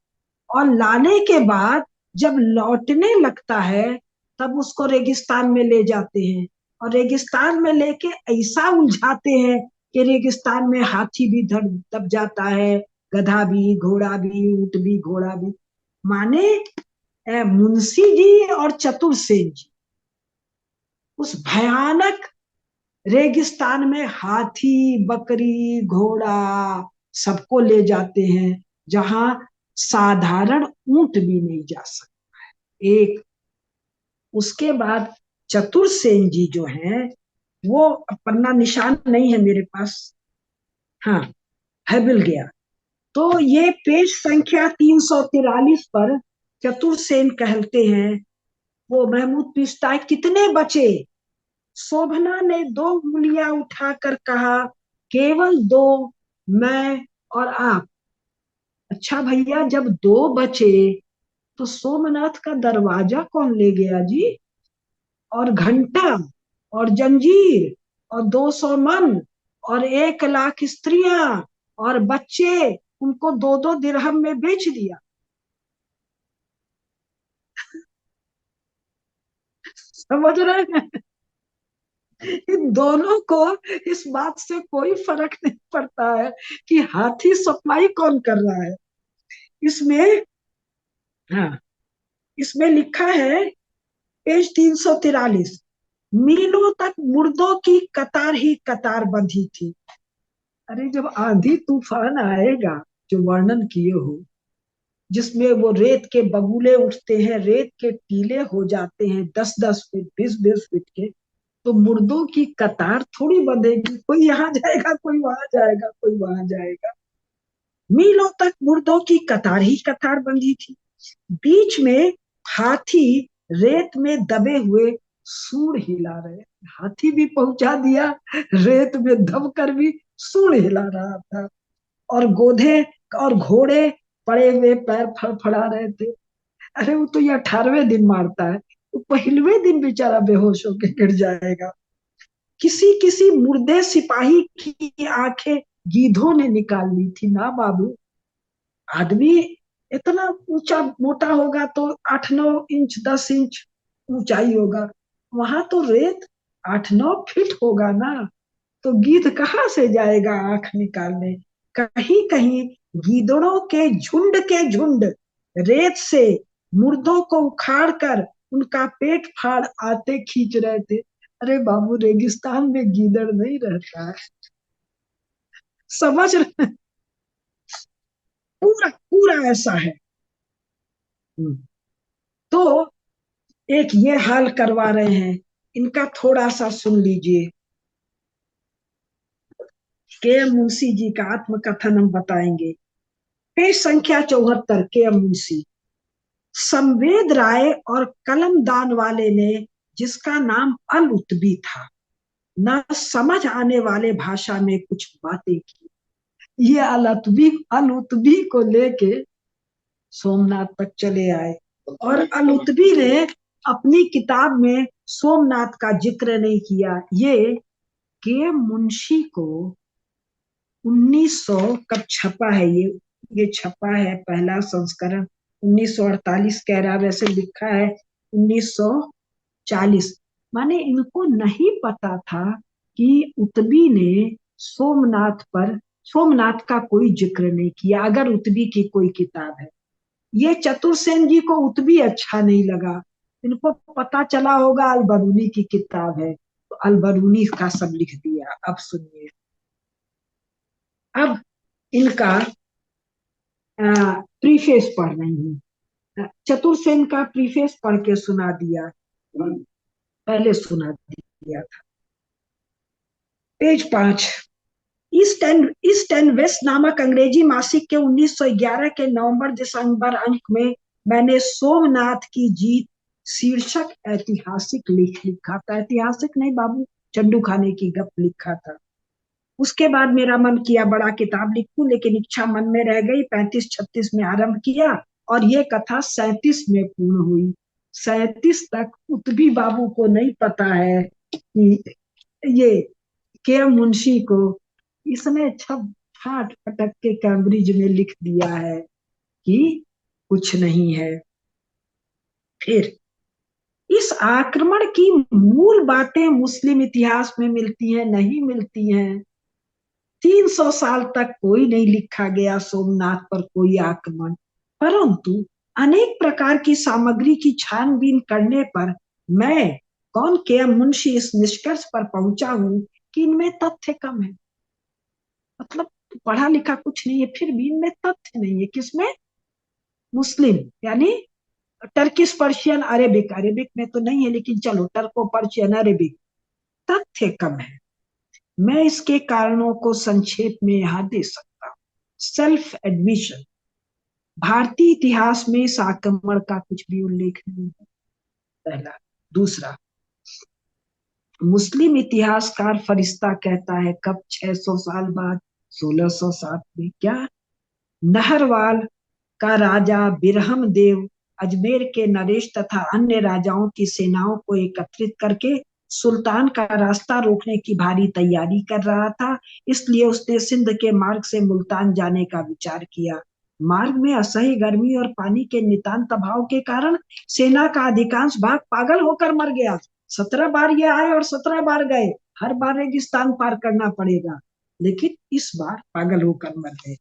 और लाने के बाद जब लौटने लगता है तब उसको रेगिस्तान में ले जाते हैं और रेगिस्तान में लेके ऐसा उलझाते हैं कि रेगिस्तान में हाथी भी दब जाता है, गधा भी, घोड़ा भी, ऊंट भी, घोड़ा भी। माने मुंशी जी और चतुर सेन जी उस भयानक रेगिस्तान में हाथी, बकरी, घोड़ा सबको ले जाते हैं, जहां साधारण ऊंट भी नहीं जा सकता। एक उसके बाद चतुर सेन जी जो हैं, वो पन्ना निशान नहीं है मेरे पास, हाँ है, मिल गया। तो ये पेज संख्या 343 पर चतुर सेन कहते हैं, वो महमूद पूछता है कितने बचे। शोभना ने 2 उंगलियां उठाकर कहा, केवल 2, मैं और आप। अच्छा भैया, जब 2 बचे तो सोमनाथ का दरवाजा कौन ले गया जी? और घंटा और जंजीर और 200 मन और 1 लाख स्त्रियां और बच्चे, उनको 2-2 दिरहम में बेच दिया। समझ रहे हैं? इन दोनों को इस बात से कोई फर्क नहीं पड़ता है कि हाथी सप्लाई कौन कर रहा है। इसमें, हाँ, इसमें लिखा है पेज 343, मीलों तक मुर्दों की कतार ही कतार बंधी थी। अरे जब आंधी तूफान आएगा, जो वर्णन किए हो, जिसमें वो रेत के बगुले उठते हैं, रेत के टीले हो जाते हैं 10-10 फीट, 20-20 फीट के, तो मुर्दों की कतार थोड़ी बंधेगी, कोई यहाँ जाएगा, कोई वहां जाएगा, कोई वहां जाएगा। मीलों तक मुर्दों की कतार ही कतार बंधी थी। बीच में हाथी रेत में दबे हुए सूंड हिला रहे। हाथी भी पहुंचा दिया, रेत में दब कर भी सूंड हिला रहा था। और गोधे और घोड़े पड़े हुए पैर फड़फड़ा रहे थे। अरे वो तो ये 18वें दिन मारता है, वो पहलवे दिन बेचारा बेहोश होकर गिर जाएगा। किसी किसी मुर्दे सिपाही की आंखें गीधों ने निकाल ली थी ना बाबू। आदमी इतना ऊंचा मोटा होगा तो 8-9 इंच, 10 इंच ऊंचाई होगा, वहां तो रेत 8-9 फीट होगा ना। तो गीध कहाँ से जाएगा आंख निकालने? कहीं कहीं गीदड़ों के झुंड रेत से मुर्दों को उखाड़ कर उनका पेट फाड़ आते खींच रहे थे। अरे बाबू, रेगिस्तान में गीदड़ नहीं रहता है। समझ रहे? पूरा पूरा ऐसा है। तो एक ये हाल करवा रहे हैं, इनका थोड़ा सा सुन लीजिए। के एम मुंशी जी का आत्मकथन हम बताएंगे। पेज संख्या 74, के एम मुंशी। संवेद राय और कलम दान वाले ने, जिसका नाम अल उतबी था, न समझ आने वाले भाषा में कुछ बातें की। ये अल उतबी को लेके सोमनाथ तक चले आए, और अल उतबी ने अपनी किताब में सोमनाथ का जिक्र नहीं किया। ये के मुंशी को 1900 कब छपा है ये छपा है पहला संस्करण 1948 कह रहा, वैसे लिखा है 1940। माने इनको नहीं पता था कि उतबी ने सोमनाथ का कोई जिक्र नहीं किया, अगर उतबी की कोई किताब है। ये चतुर्सेन जी को उतबी अच्छा नहीं लगा, इनको पता चला होगा अलबरूनी की किताब है, तो अलबरूनी का सब लिख दिया। अब सुनिए, अब इनका प्रीफेस पढ़ रही हूँ। चतुर्सेन का प्रीफेस पढ़ के सुना दिया, पहले सुना दिया था। पेज 5, ईस्ट एंड वेस्ट नामक अंग्रेजी मासिक के 1911 के नवंबर दिसंबर अंक में मैंने सोमनाथ की जीत शीर्षक ऐतिहासिक लिखा था। ऐतिहासिक नहीं बाबू, चंडू खाने की गप लिखा था। उसके बाद मेरा मन किया बड़ा किताब लिखूं, लेकिन इच्छा मन में रह गई। 35-36 में आरंभ किया और ये कथा 37 में पूर्ण हुई। 37 तक उतबी बाबू को नहीं पता है कि ये के मुंशी को इसने छप फाट फटक के कैम्ब्रिज में लिख दिया है कि कुछ नहीं है। फिर इस आक्रमण की मूल बातें मुस्लिम इतिहास में मिलती हैं, नहीं मिलती हैं? 300 साल तक कोई नहीं लिखा गया सोमनाथ पर कोई आक्रमण, परंतु अनेक प्रकार की सामग्री की छानबीन करने पर मैं कौन के मुंशी इस निष्कर्ष पर पहुंचा हूं कि इनमें तथ्य कम है। मतलब पढ़ा लिखा कुछ नहीं है, फिर भी इनमें तथ्य नहीं है। किसमें? मुस्लिम, यानी टर्किश पर्शियन अरेबिक, अरेबिक में तो नहीं है लेकिन चलो टर्को पर्शियन अरेबिक, तथ्य कम है। मैं इसके कारणों को संक्षेप में यहां दे सकता हूं। सेल्फ एडमिशन, भारतीय इतिहास में इस आक्रमण का कुछ भी उल्लेख नहीं है, पहला। दूसरा, मुस्लिम इतिहासकार फरिश्ता कहता है कब, 600 साल बाद, 1607 में। क्या? नहरवाल का राजा बिरहम देव अजमेर के नरेश तथा अन्य राजाओं की सेनाओं को एकत्रित करके सुल्तान का रास्ता रोकने की भारी तैयारी कर रहा था, इसलिए उसने सिंध के मार्ग से मुल्तान जाने का विचार किया। मार्ग में असह्य गर्मी और पानी के नितांत अभाव के कारण सेना का अधिकांश भाग पागल होकर मर गया। 17 बार ये आए और 17 बार गए, हर बार रेगिस्तान पार करना पड़ेगा, लेकिन इस बार पागल होकर मर गए।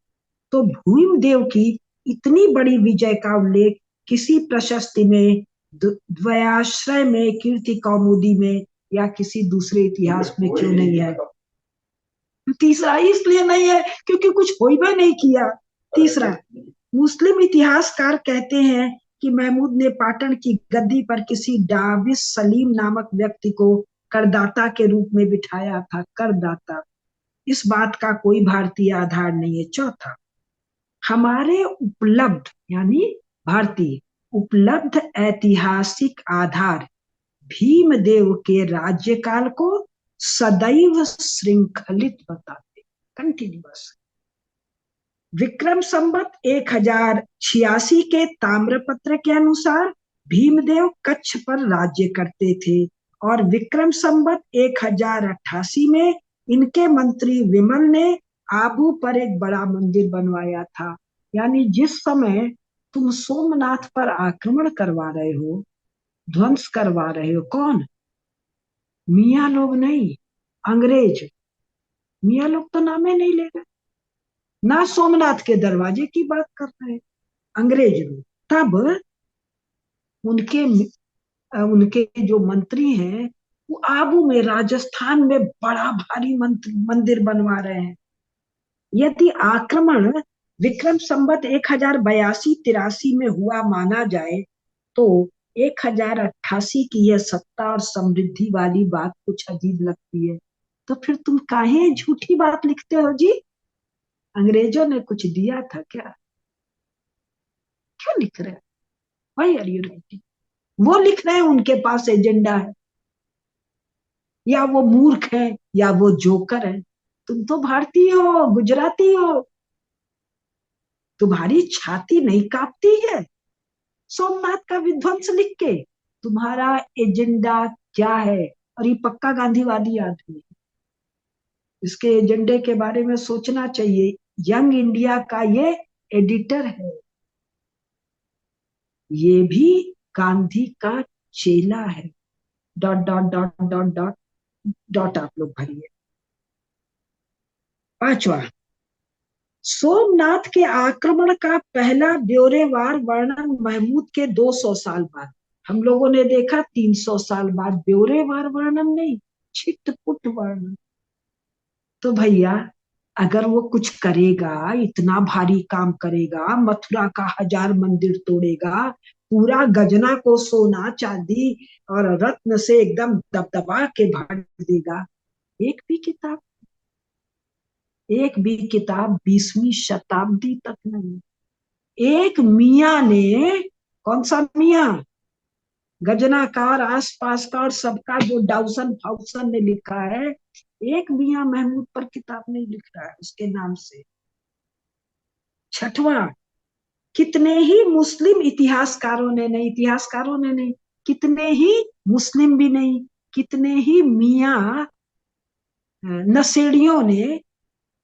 तो भीमदेव की इतनी बड़ी विजय का उल्लेख किसी प्रशस्ति में, द्वयाश्रय में, कीर्ति कौमुदी में या किसी दूसरे इतिहास में क्यों नहीं है? तीसरा, इसलिए नहीं है क्योंकि कुछ हो ही नहीं किया। तीसरा, मुस्लिम इतिहासकार कहते हैं कि महमूद ने पाटन की गद्दी पर किसी डाविस सलीम नामक व्यक्ति को करदाता के रूप में बिठाया था। करदाता, इस बात का कोई भारतीय आधार नहीं है। चौथा, हमारे उपलब्ध, यानी भारतीय उपलब्ध ऐतिहासिक आधार भीमदेव के राज्यकाल को सदैव श्रृंखलित बताते, कंटिन्यूअस। विक्रम संवत 1086 के ताम्रपत्र के अनुसार भीमदेव कच्छ पर राज्य करते थे और विक्रम संवत 1088 में इनके मंत्री विमल ने आबू पर एक बड़ा मंदिर बनवाया था। यानी जिस समय तुम सोमनाथ पर आक्रमण करवा रहे हो, ध्वंस करवा रहे हो, कौन? मियाँ लोग नहीं, अंग्रेज। मियाँ लोग तो नामे नहीं ले रहे, ना सोमनाथ के दरवाजे की बात कर रहे हैं, अंग्रेज लोग। तब उनके उनके जो मंत्री हैं वो आबू में, राजस्थान में बड़ा भारी मंदिर बनवा रहे हैं। यदि आक्रमण विक्रम संवत 1082-83 में हुआ माना जाए तो 1088 की यह सत्ता और समृद्धि वाली बात कुछ अजीब लगती है। तो फिर तुम काहे झूठी बात लिखते हो जी? अंग्रेजों ने कुछ दिया था क्या? क्यों लिख रहे हैं? Why are you writing? वो लिख रहे हैं, उनके पास एजेंडा है, या वो मूर्ख है या वो जोकर है। तुम तो भारतीय हो, गुजराती हो, तुम्हारी छाती नहीं कांपती है सोमनाथ का विध्वंस लिख के? तुम्हारा एजेंडा क्या है? और ये पक्का गांधीवादी आदमी है, इसके एजेंडे के बारे में सोचना चाहिए। यंग इंडिया का ये एडिटर है, ये भी गांधी का चेला है। Dot dot dot dot dot dot आप लोग भरिए। पांचवा, सोमनाथ के आक्रमण का पहला ब्यौरेवार वर्णन महमूद के 200 साल बाद। हम लोगों ने देखा 300 साल बाद, ब्यौरेवार वर्णन नहीं, छिटपुट वर्णन। तो भैया अगर वो कुछ करेगा, इतना भारी काम करेगा, मथुरा का 1000 मंदिर तोड़ेगा, पूरा गजना को सोना चांदी और रत्न से एकदम दबदबा के भर देगा, एक भी किताब, एक भी किताब 20वीं शताब्दी तक नहीं। एक मियाँ ने, कौन सा मियाँ? गजना का और आसपास का और सबका जो डाउसन फाउसन ने लिखा है, एक मियाँ महमूद पर किताब नहीं लिख रहा है उसके नाम से। छठवां, कितने ही मुस्लिम इतिहासकारों ने नहीं, इतिहासकारों ने नहीं, कितने ही मुस्लिम भी नहीं, कितने ही मियाँ नशेड़ियों ने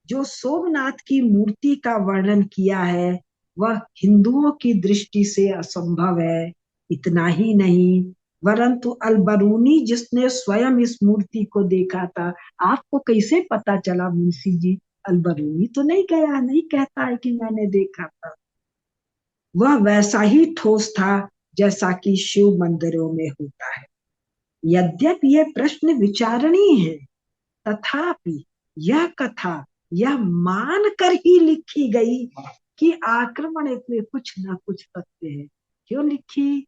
जो सोमनाथ की मूर्ति का वर्णन किया है वह हिंदुओं की दृष्टि से असंभव है। इतना ही नहीं, परंतु अलबरूनी जिसने स्वयं इस मूर्ति को देखा था, आपको कैसे पता चला मुंशी जी? अलबरूनी तो नहीं गया, नहीं कहता है कि मैंने देखा था। वह वैसा ही ठोस था जैसा कि शिव मंदिरों में होता है। यद्यपि ये प्रश्न विचारणीय है, तथापि यह कथा यह मान कर ही लिखी गई कि आक्रमण में कुछ न कुछ तथ्य है। क्यों लिखी?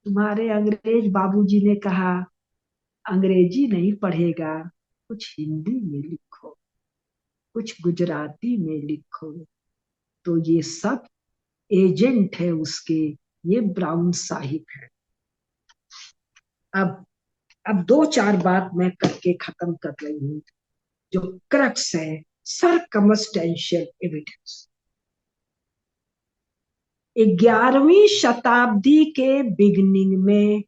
तुम्हारे अंग्रेज बाबूजी ने कहा अंग्रेजी नहीं पढ़ेगा, कुछ हिंदी में लिखो, कुछ गुजराती में लिखो। तो ये सब एजेंट है उसके, ये ब्राउन साहिब है। अब दो चार बात मैं करके खत्म कर रही हूँ। जो क्रक्स है, सरकमस्टेंशियल एविडेंस। 11वीं शताब्दी के बिगनिंग में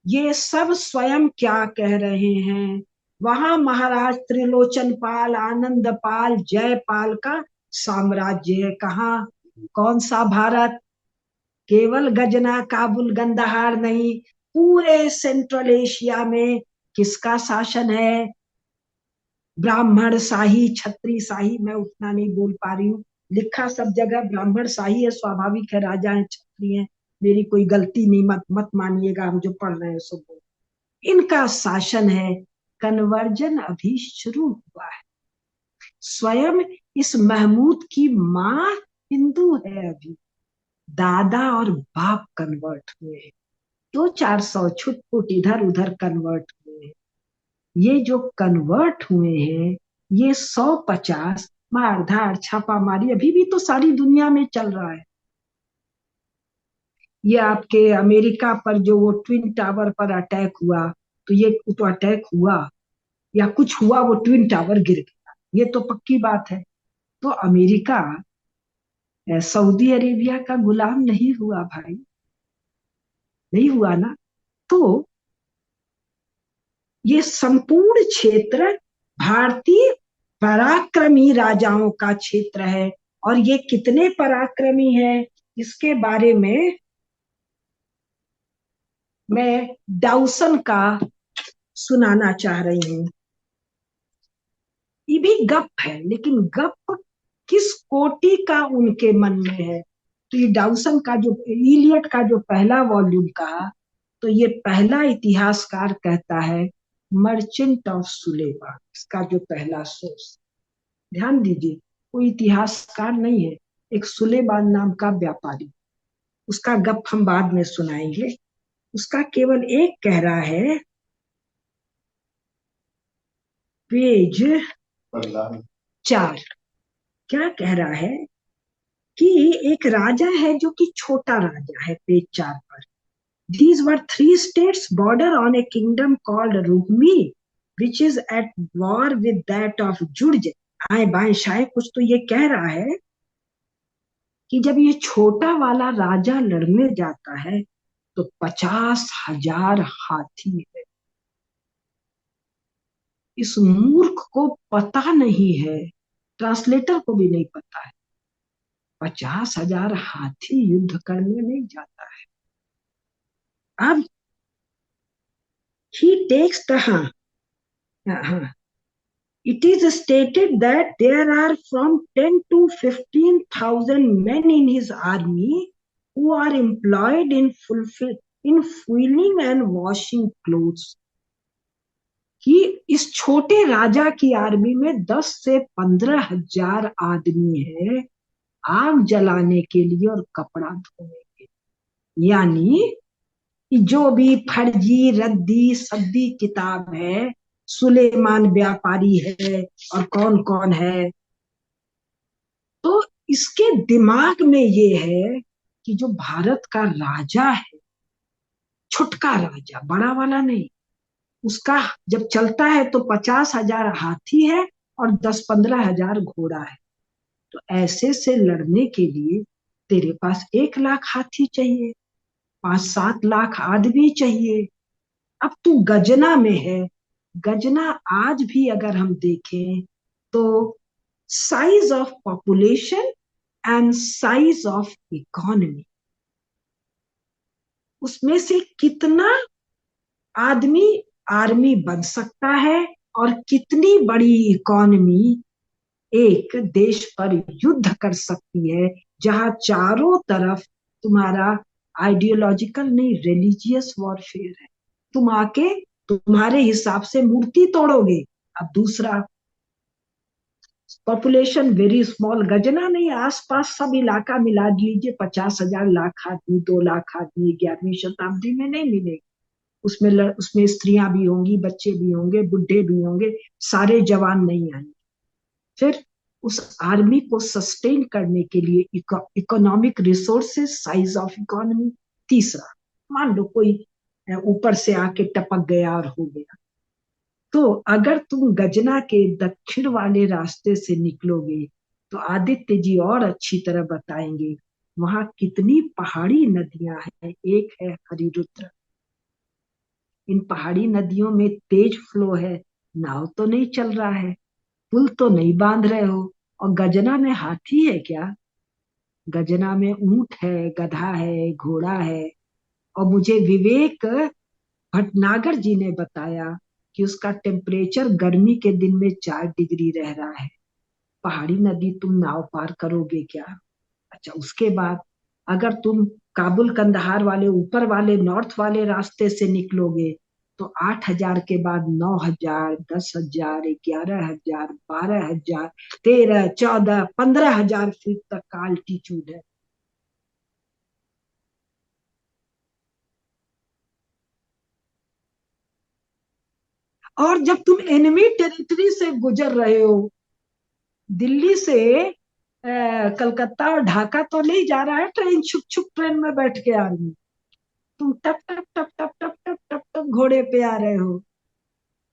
ये सब स्वयं क्या कह रहे हैं? वहां महाराज त्रिलोचन पाल, आनंद पाल, जयपाल का साम्राज्य है। कहाँ? कौन सा भारत? केवल गजना, काबुल, गंदहार नहीं, पूरे सेंट्रल एशिया में किसका शासन है? ब्राह्मण शाही, क्षत्रिय शाही, मैं उतना नहीं बोल पा रही हूँ, लिखा सब जगह ब्राह्मण शाही है, स्वाभाविक है, राजा है, क्षत्रिय है, मेरी कोई गलती नहीं, मत मत मानिएगा, हम जो पढ़ रहे हैं सो बोल। इनका शासन है। कन्वर्जन अभी शुरू हुआ है। स्वयं इस महमूद की माँ हिंदू है अभी, दादा और बाप कन्वर्ट हुए हैं, 200-400 छुटपुट इधर उधर कन्वर्ट हुए हैं। ये जो कन्वर्ट हुए हैं, ये 150 मार धाड़ छापा मारी अभी भी तो सारी दुनिया में चल रहा है। ये आपके अमेरिका पर जो वो ट्विन टावर पर अटैक हुआ, तो ये तो अटैक हुआ या कुछ हुआ, वो ट्विन टावर गिर गया, ये तो पक्की बात है। तो अमेरिका सऊदी अरेबिया का गुलाम नहीं हुआ भाई, नहीं हुआ ना। तो ये संपूर्ण क्षेत्र भारतीय पराक्रमी राजाओं का क्षेत्र है। और ये कितने पराक्रमी हैं, इसके बारे में मैं डाउसन का सुनाना चाह रही हूँ। ये भी गप है, लेकिन गप किस कोटि का उनके मन में है। तो ये डाउसन का जो इलियट का जो पहला वॉल्यूम कहा, तो ये पहला इतिहासकार कहता है मर्चेंट ऑफ सुलेमान, इसका जो पहला सोर्स, ध्यान दीजिए, कोई इतिहासकार नहीं है, एक सुलेमान नाम का व्यापारी। उसका गप हम बाद में सुनाएंगे। उसका केवल एक कह रहा है, पेज 4, क्या कह रहा है कि एक राजा है जो कि छोटा राजा है, पेज 4 पर। These were three states border on a kingdom called Ruhmi, which is at war with that of Jurj. आए बाएं शायद कुछ तो ये कह रहा है कि जब ये छोटा वाला राजा लड़ने जाता है तो 50,000 हाथी है। इस मूर्ख को पता नहीं है, ट्रांसलेटर को भी नहीं पता है, 50,000 हाथी युद्ध करने नहीं जाता है। अब he takes the it is stated that there are from 10 to 15,000 men in his army who are employed in fueling and washing clothes. कि इस छोटे राजा की आर्मी में 10 से 15,000 आदमी है आग जलाने के लिए और कपड़ा धोने के लिए। यानी जो भी फर्जी रद्दी सद्दी किताब है, सुलेमान व्यापारी है और कौन कौन है, तो इसके दिमाग में ये है कि जो भारत का राजा है, छुटका राजा, बड़ा वाला नहीं, उसका जब चलता है तो 50,000 हाथी है और 10-15,000 घोड़ा है। तो ऐसे से लड़ने के लिए तेरे पास 1 लाख हाथी चाहिए, 5-7 लाख आदमी चाहिए। अब तू गजना में है। गजना आज भी अगर हम देखें तो size of population and size of economy, उसमें से कितना आदमी आर्मी बन सकता है और कितनी बड़ी इकोनॉमी एक देश पर युद्ध कर सकती है, जहां चारों तरफ तुम्हारा आइडियोलॉजिकल नहीं, रिलीजियस वॉरफेयर है। तुम आके तुम्हारे हिसाब से मूर्ति तोड़ोगे। अब दूसरा, पॉपुलेशन वेरी स्मॉल, गजना नहीं, आसपास सब इलाका मिला लीजिए, 50,000 लाख आदमी, 2 लाख आदमी 11वीं शताब्दी में नहीं मिलेगी। उसमें स्त्रियां भी होंगी, बच्चे भी होंगे, बुढ़े भी होंगे, सारे जवान नहीं आएंगे। फिर उस आर्मी को सस्टेन करने के लिए economic resources, size of economy. तीसरा, मान लो कोई ऊपर से आके टपक गया और हो गया, तो अगर तुम गजना के दक्षिण वाले रास्ते से निकलोगे, तो आदित्य जी और अच्छी तरह बताएंगे वहां कितनी पहाड़ी नदियां हैं। एक है हरिरुद्र, इन पहाड़ी नदियों में तेज फ्लो है, नाव तो नहीं चल रहा है, पुल तो नहीं बांध रहे हो। और गजना में हाथी है क्या? गजना में ऊंट है, गधा है, घोड़ा है। और मुझे विवेक भटनागर जी ने बताया कि उसका टेम्परेचर गर्मी के दिन में 4 डिग्री रह रहा है। पहाड़ी नदी तुम नाव पार करोगे क्या? अच्छा, उसके बाद अगर तुम काबुल कंधार वाले ऊपर वाले नॉर्थ वाले रास्ते से निकलोगे, तो 8,000 के बाद 9,000, 10,000, 11,000, 12,000, 13, 14, 15,000 फीट तक का अल्टीट्यूड है। और जब तुम एनिमी टेरिटरी से गुजर रहे हो, दिल्ली से कलकत्ता और ढाका तो नहीं जा रहा है ट्रेन, छुक छुक ट्रेन में बैठ के आ रही हो, तुम टप टप टप टप टप टप टप टप घोड़े पे आ रहे हो।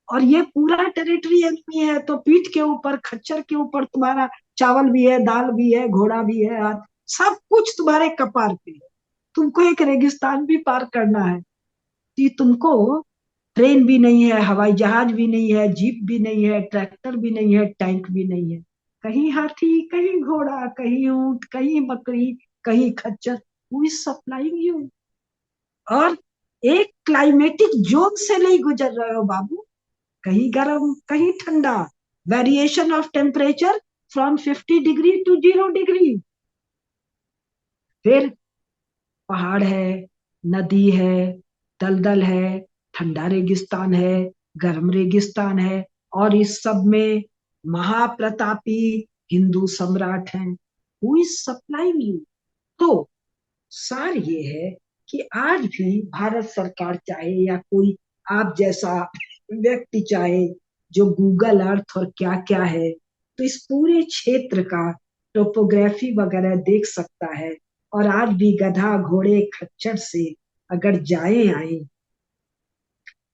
और ये पूरा टेरिटरी एनिमी है, तो पीठ के ऊपर, खच्चर के ऊपर तुम्हारा चावल भी है, दाल भी है, घोड़ा भी है, और सब कुछ तुम्हारे कपार पे है। तुमको एक रेगिस्तान भी पार करना है, कि तुमको ट्रेन भी नहीं है, हवाई जहाज भी नहीं है, जीप भी नहीं है, ट्रैक्टर भी नहीं है, टैंक भी नहीं है। कहीं हाथी, कहीं घोड़ा, कहीं ऊंट, कहीं बकरी, कहीं खच्चर, हु इज सप्लाइंग यू? और एक क्लाइमेटिक जोन से नहीं गुजर रहे हो बाबू, कहीं गर्म, कहीं ठंडा, variation of temperature from 50 degree to 0 degree. फिर पहाड़ है, नदी है, दलदल है, ठंडा रेगिस्तान है, गर्म रेगिस्तान है, और इस सब में महाप्रतापी हिंदू सम्राट हैं। Who is supplying you? तो सार ये है कि आज भी भारत सरकार चाहे, या कोई आप जैसा व्यक्ति चाहे, जो गूगल अर्थ और क्या क्या है, तो इस पूरे क्षेत्र का टोपोग्राफी वगैरह देख सकता है। और आज भी गधा, घोड़े, खच्चर से अगर जाए आए,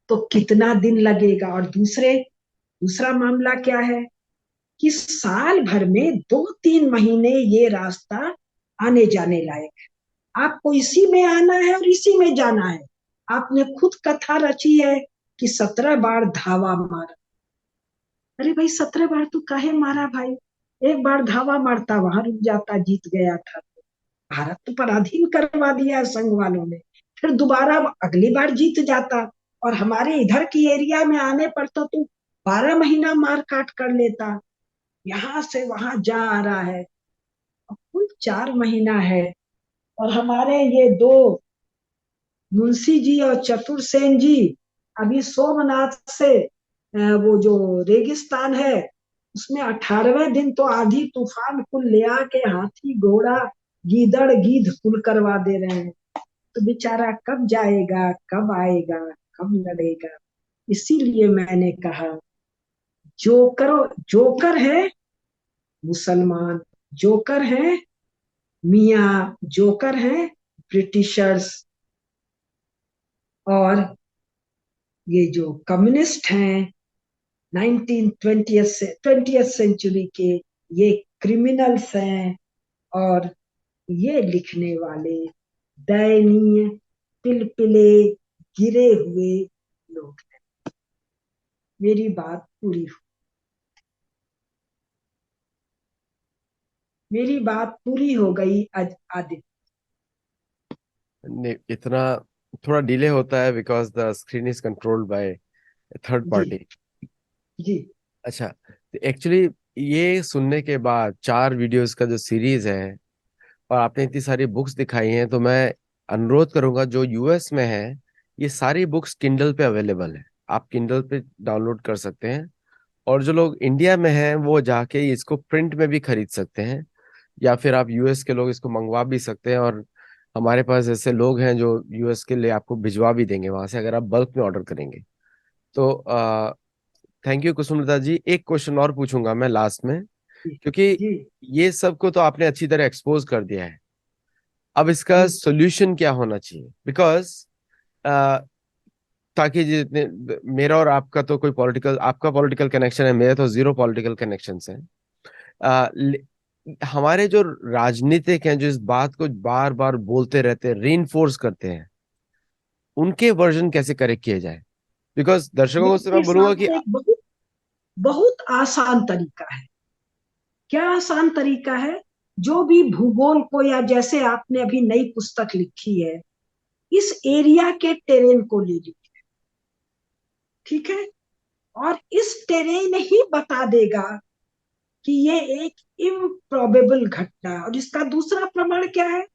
तो कितना दिन लगेगा। और दूसरा मामला क्या है, कि साल भर में 2-3 महीने ये रास्ता आने जाने लायक है। आपको इसी में आना है और इसी में जाना है। आपने खुद कथा रची है कि 17 बार धावा मारा। अरे भाई, 17 बार तू काहे मारा भाई? एक बार धावा मारता, वहां रुक जाता, जीत गया था। भारत तो पराधीन करवा दिया है संघ वालों ने। फिर दोबारा अगली बार जीत जाता, और हमारे इधर की एरिया में आने पर तो तू 12 महीना मार काट कर लेता। यहाँ से वहां जा आ रहा है, अब कुल 4 महीना है। और हमारे ये दो मुंशी जी और चतुर सेन जी अभी सोमनाथ से वो जो रेगिस्तान है, उसमें 18वें दिन तो आधी तूफान कुल ले आके हाथी, घोड़ा, गीदड़, गीध कुल करवा दे रहे हैं। तो बेचारा कब जाएगा, कब आएगा, कब लड़ेगा? इसीलिए मैंने कहा, जोकर है मुसलमान, जोकर है मियाँ, जोकर है ब्रिटिशर्स, और ये जो कम्युनिस्ट हैं 20th सेंचुरी के, ये क्रिमिनल्स हैं। और ये लिखने वाले दयनीय, पिलपिले, गिरे हुए लोग हैं। मेरी बात पूरी हो मेरी बात पूरी हो गई आज आदित्य। नहीं, इतना थोड़ा डिले होता है because the screen is controlled by third जी, पार्टी। जी, अच्छा, एक्चुअली ये सुनने के बाद 4 वीडियोस का जो सीरीज है, और आपने इतनी सारी बुक्स दिखाई हैं, तो मैं अनुरोध करूंगा जो यूएस में है, ये सारी बुक्स किंडल पे अवेलेबल है। आप किंडल पे डाउनलोड कर सकते हैं। और जो लोग इंडिया में हैं वो जाके इसको प्रिंट में भी खरीद सकते हैं, या फिर आप यूएस के लोग इसको मंगवा भी सकते हैं। और हमारे पास ऐसे लोग हैं जो यूएस के लिए आपको भिजवा भी देंगे वहां से, अगर आप बल्क में ऑर्डर करेंगे तो। थैंक यू कुसुमलता जी। एक क्वेश्चन और पूछूंगा मैं लास्ट में, जी क्योंकि जी ये सब को तो आपने अच्छी तरह एक्सपोज कर दिया है। अब इसका जी सॉल्यूशन क्या होना चाहिए? बिकॉज ताकि जितने, मेरा और आपका तो कोई पॉलिटिकल, आपका पॉलिटिकल कनेक्शन है, मेरे तो जीरो पॉलिटिकल कनेक्शन है। आ, ले- हमारे जो राजनीतिक हैं, जो इस बात को बार बार बोलते रहते हैं, रीइंफोर्स करते हैं, उनके वर्जन कैसे करेक्ट किए जाए? बिकॉज दर्शकों से मेरे मैं बोलूंगा हिसाब कि से एक बहुत बहुत आसान तरीका है। क्या आसान तरीका है? जो भी भूगोल को, या जैसे आपने अभी नई पुस्तक लिखी है, इस एरिया के टेरेन को ले लीजिए, ठीक है? और इस टेरेन ही बता देगा कि ये एक इम्प्रॉबेबल घटना है। और इसका दूसरा प्रमाण क्या है?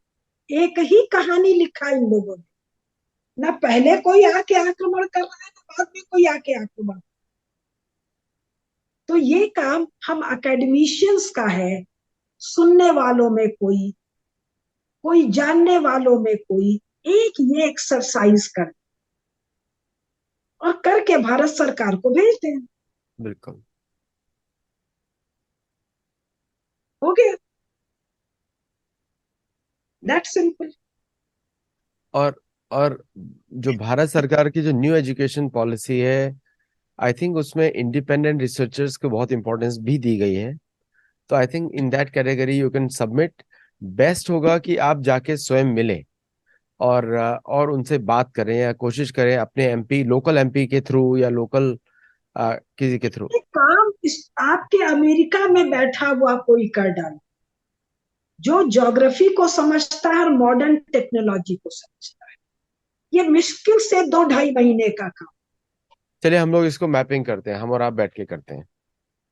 एक ही कहानी लिखा इन लोगों ने, ना पहले कोई आके आक्रमण कर रहा है, ना बाद में कोई आके आक्रमण। तो ये काम हम अकेडमिशियंस का है, सुनने वालों में कोई, कोई जानने वालों में कोई, एक ये एक्सरसाइज कर और करके भारत सरकार को भेजते हैं। बिल्कुल। हो गया, दैट सिंपल। और और जो भारत सरकार की जो न्यू एजुकेशन पॉलिसी है, आई थिंक उसमें इंडिपेंडेंट रिसर्चर्स को बहुत इंपॉर्टेंस भी दी गई है। तो I think in that category you can submit. Best होगा कि आप जाके स्वयं मिलें, और उनसे बात करें, या कोशिश करें अपने एमपी, लोकल एमपी के थ्रू, या लोकल किसी के थ्रू। ये काम इस आपके अमेरिका में बैठा हुआ कोई कर डाले, जो ज्योग्राफी को समझता है और मॉडर्न टेक्नोलॉजी को समझता है। ये मुश्किल से 2-2.5 महीने का काम। चलिए हम लोग इसको मैपिंग करते हैं, हम और आप बैठ के करते हैं,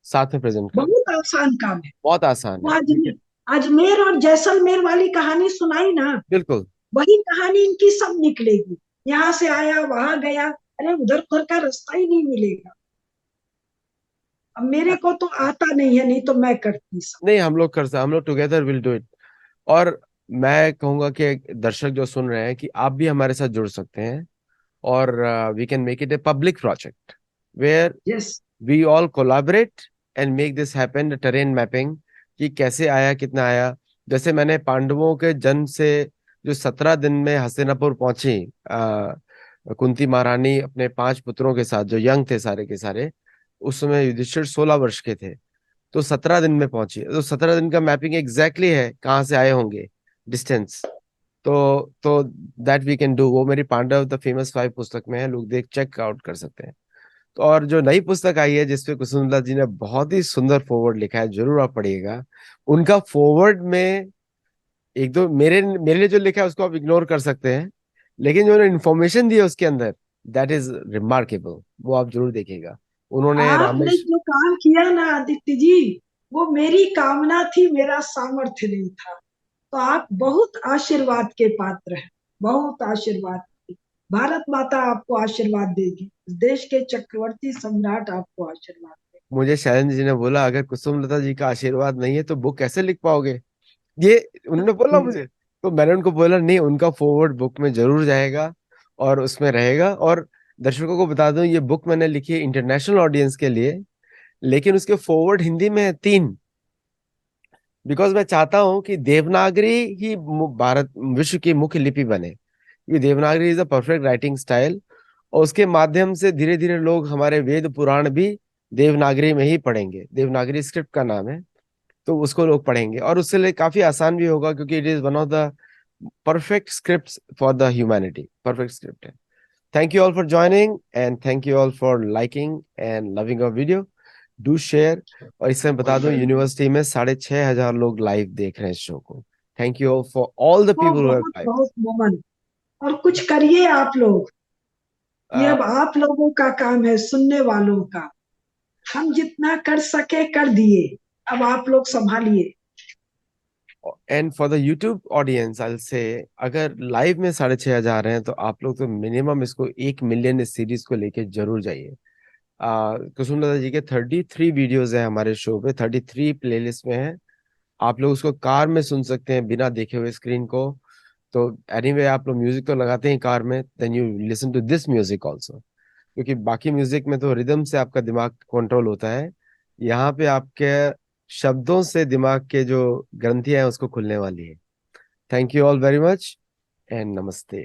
साथ में प्रेजेंट करते हैं। बहुत आसान काम है। बहुत आसान वो है, ठीक है। अजमेर और जैसलमेर वाली कहानी सुनाई ना, बिल्कुल। वही कहानी इनकी सब निकलेगी। यहाँ से आया, वहां गया, अरे उधर उधर का रास्ता ही नहीं मिलेगा। अब मेरे को तो आता नहीं है, नहीं तो मैं करती सब। नहीं, हम लोग कर सकते, हम लोग टुगेदर विल डू इट। और मैं कहूंगा कि दर्शक जो सुन रहे हैं, कि आप भी हमारे साथ जुड़ सकते हैं, और we can make it a public project where yes. We all collaborate and make this happen, terrain mapping, कि कैसे आया, कितना आया। जैसे मैंने पांडवों के जन्म से जो 17 दिन में हस्तिनापुर पहुंची, कुंती महारानी अपने 5 पुत्रों के साथ, जो यंग थे सारे के सारे, उस समय युधिष्ठिर 16 वर्ष के थे, तो 17 दिन में पहुंची। तो 17 दिन का मैपिंग एग्जैक्टली है कहाँ से आए होंगे, डिस्टेंस। तो दैट वी कैन डू। वो मेरी पांडव द फेमस 5 पुस्तक में है, लोग देख चेक आउट कर सकते हैं। तो और जो नई पुस्तक आई है जिसपे कुसुमलता जी ने बहुत ही सुंदर फॉरवर्ड लिखा है, जरूर आप पढ़िएगा। उनका फॉरवर्ड में एक दो मेरे मेरे लिए जो लिखा है उसको आप इग्नोर कर सकते हैं, लेकिन जो इन्फॉर्मेशन दी है उसके अंदर, दैट इज रिमार्केबल। वो आप जरूर देखिएगा। उन्होंने आपने रामेश। जो काम किया ना आदित्य जी, वो मेरी कामना थी, मेरा सामर्थ्य नहीं था। तो आप बहुत आशीर्वाद के पात्र हैं, बहुत आशीर्वाद की। भारत माता आपको आशीर्वाद देगी, देश के चक्रवर्ती सम्राट आपको आशीर्वाद देगी। मुझे शैलेंद्र जी ने बोला, अगर कुसुमलता जी का आशीर्वाद नहीं है तो बुक कैसे लिख पाओगे, ये उन्होंने बोला हम्म। मुझे। तो मैंने उनको बोला, नहीं, उनका फॉरवर्ड बुक में जरूर जाएगा और उसमें रहेगा। और दर्शकों को बता दूं, ये बुक मैंने लिखी है इंटरनेशनल ऑडियंस के लिए, लेकिन उसके फॉरवर्ड हिंदी में है 3। बिकॉज मैं चाहता हूं कि देवनागरी ही भारत विश्व की मुख्य लिपि बने, क्योंकि Devanagari is a perfect writing style. और उसके माध्यम से धीरे धीरे लोग हमारे वेद पुराण भी देवनागरी में ही पढ़ेंगे, देवनागरी स्क्रिप्ट का नाम है। तो उसको लोग पढ़ेंगे, और उससे लिए काफी आसान भी होगा, क्योंकि it is one of the perfect script for the humanity, perfect script है। Thank you all for joining, and thank you all for liking and loving our video. Do share. और इसमें बता दूं, यूनिवर्सिटी में 6,500 लोग लाइव देख रहे हैं इस शो को। Thank you for all the तो पीपल हु हैव बहुत लाइव। बहुत नमन। और कुछ करिए आप लोग, ये अब आप लोगों का काम है, सुनने वालों का। हम जितना कर सके कर दिए, अब आप लोग संभालिए। And for the YouTube audience I say, अगर लाइव में 6,500 हैं तो आप लोग तो मिनिमम इसको 1 मिलियन इस सीरीज को लेके जरूर जाइए। कुसुमलता जी के 33 वीडियोज है हमारे शो पे, 33 प्लेलिस्ट में है। आप लोग उसको कार में सुन सकते हैं बिना देखे हुए स्क्रीन को। तो एनीवे आप लोग म्यूजिक तो लगाते हैं कार में, then you listen to this music also, क्योंकि बाकी म्यूजिक में तो रिदम से आपका दिमाग कंट्रोल होता है। यहाँ पे आपके शब्दों से दिमाग के जो ग्रंथियां हैं उसको खुलने वाली है। Thank you all very much and नमस्ते।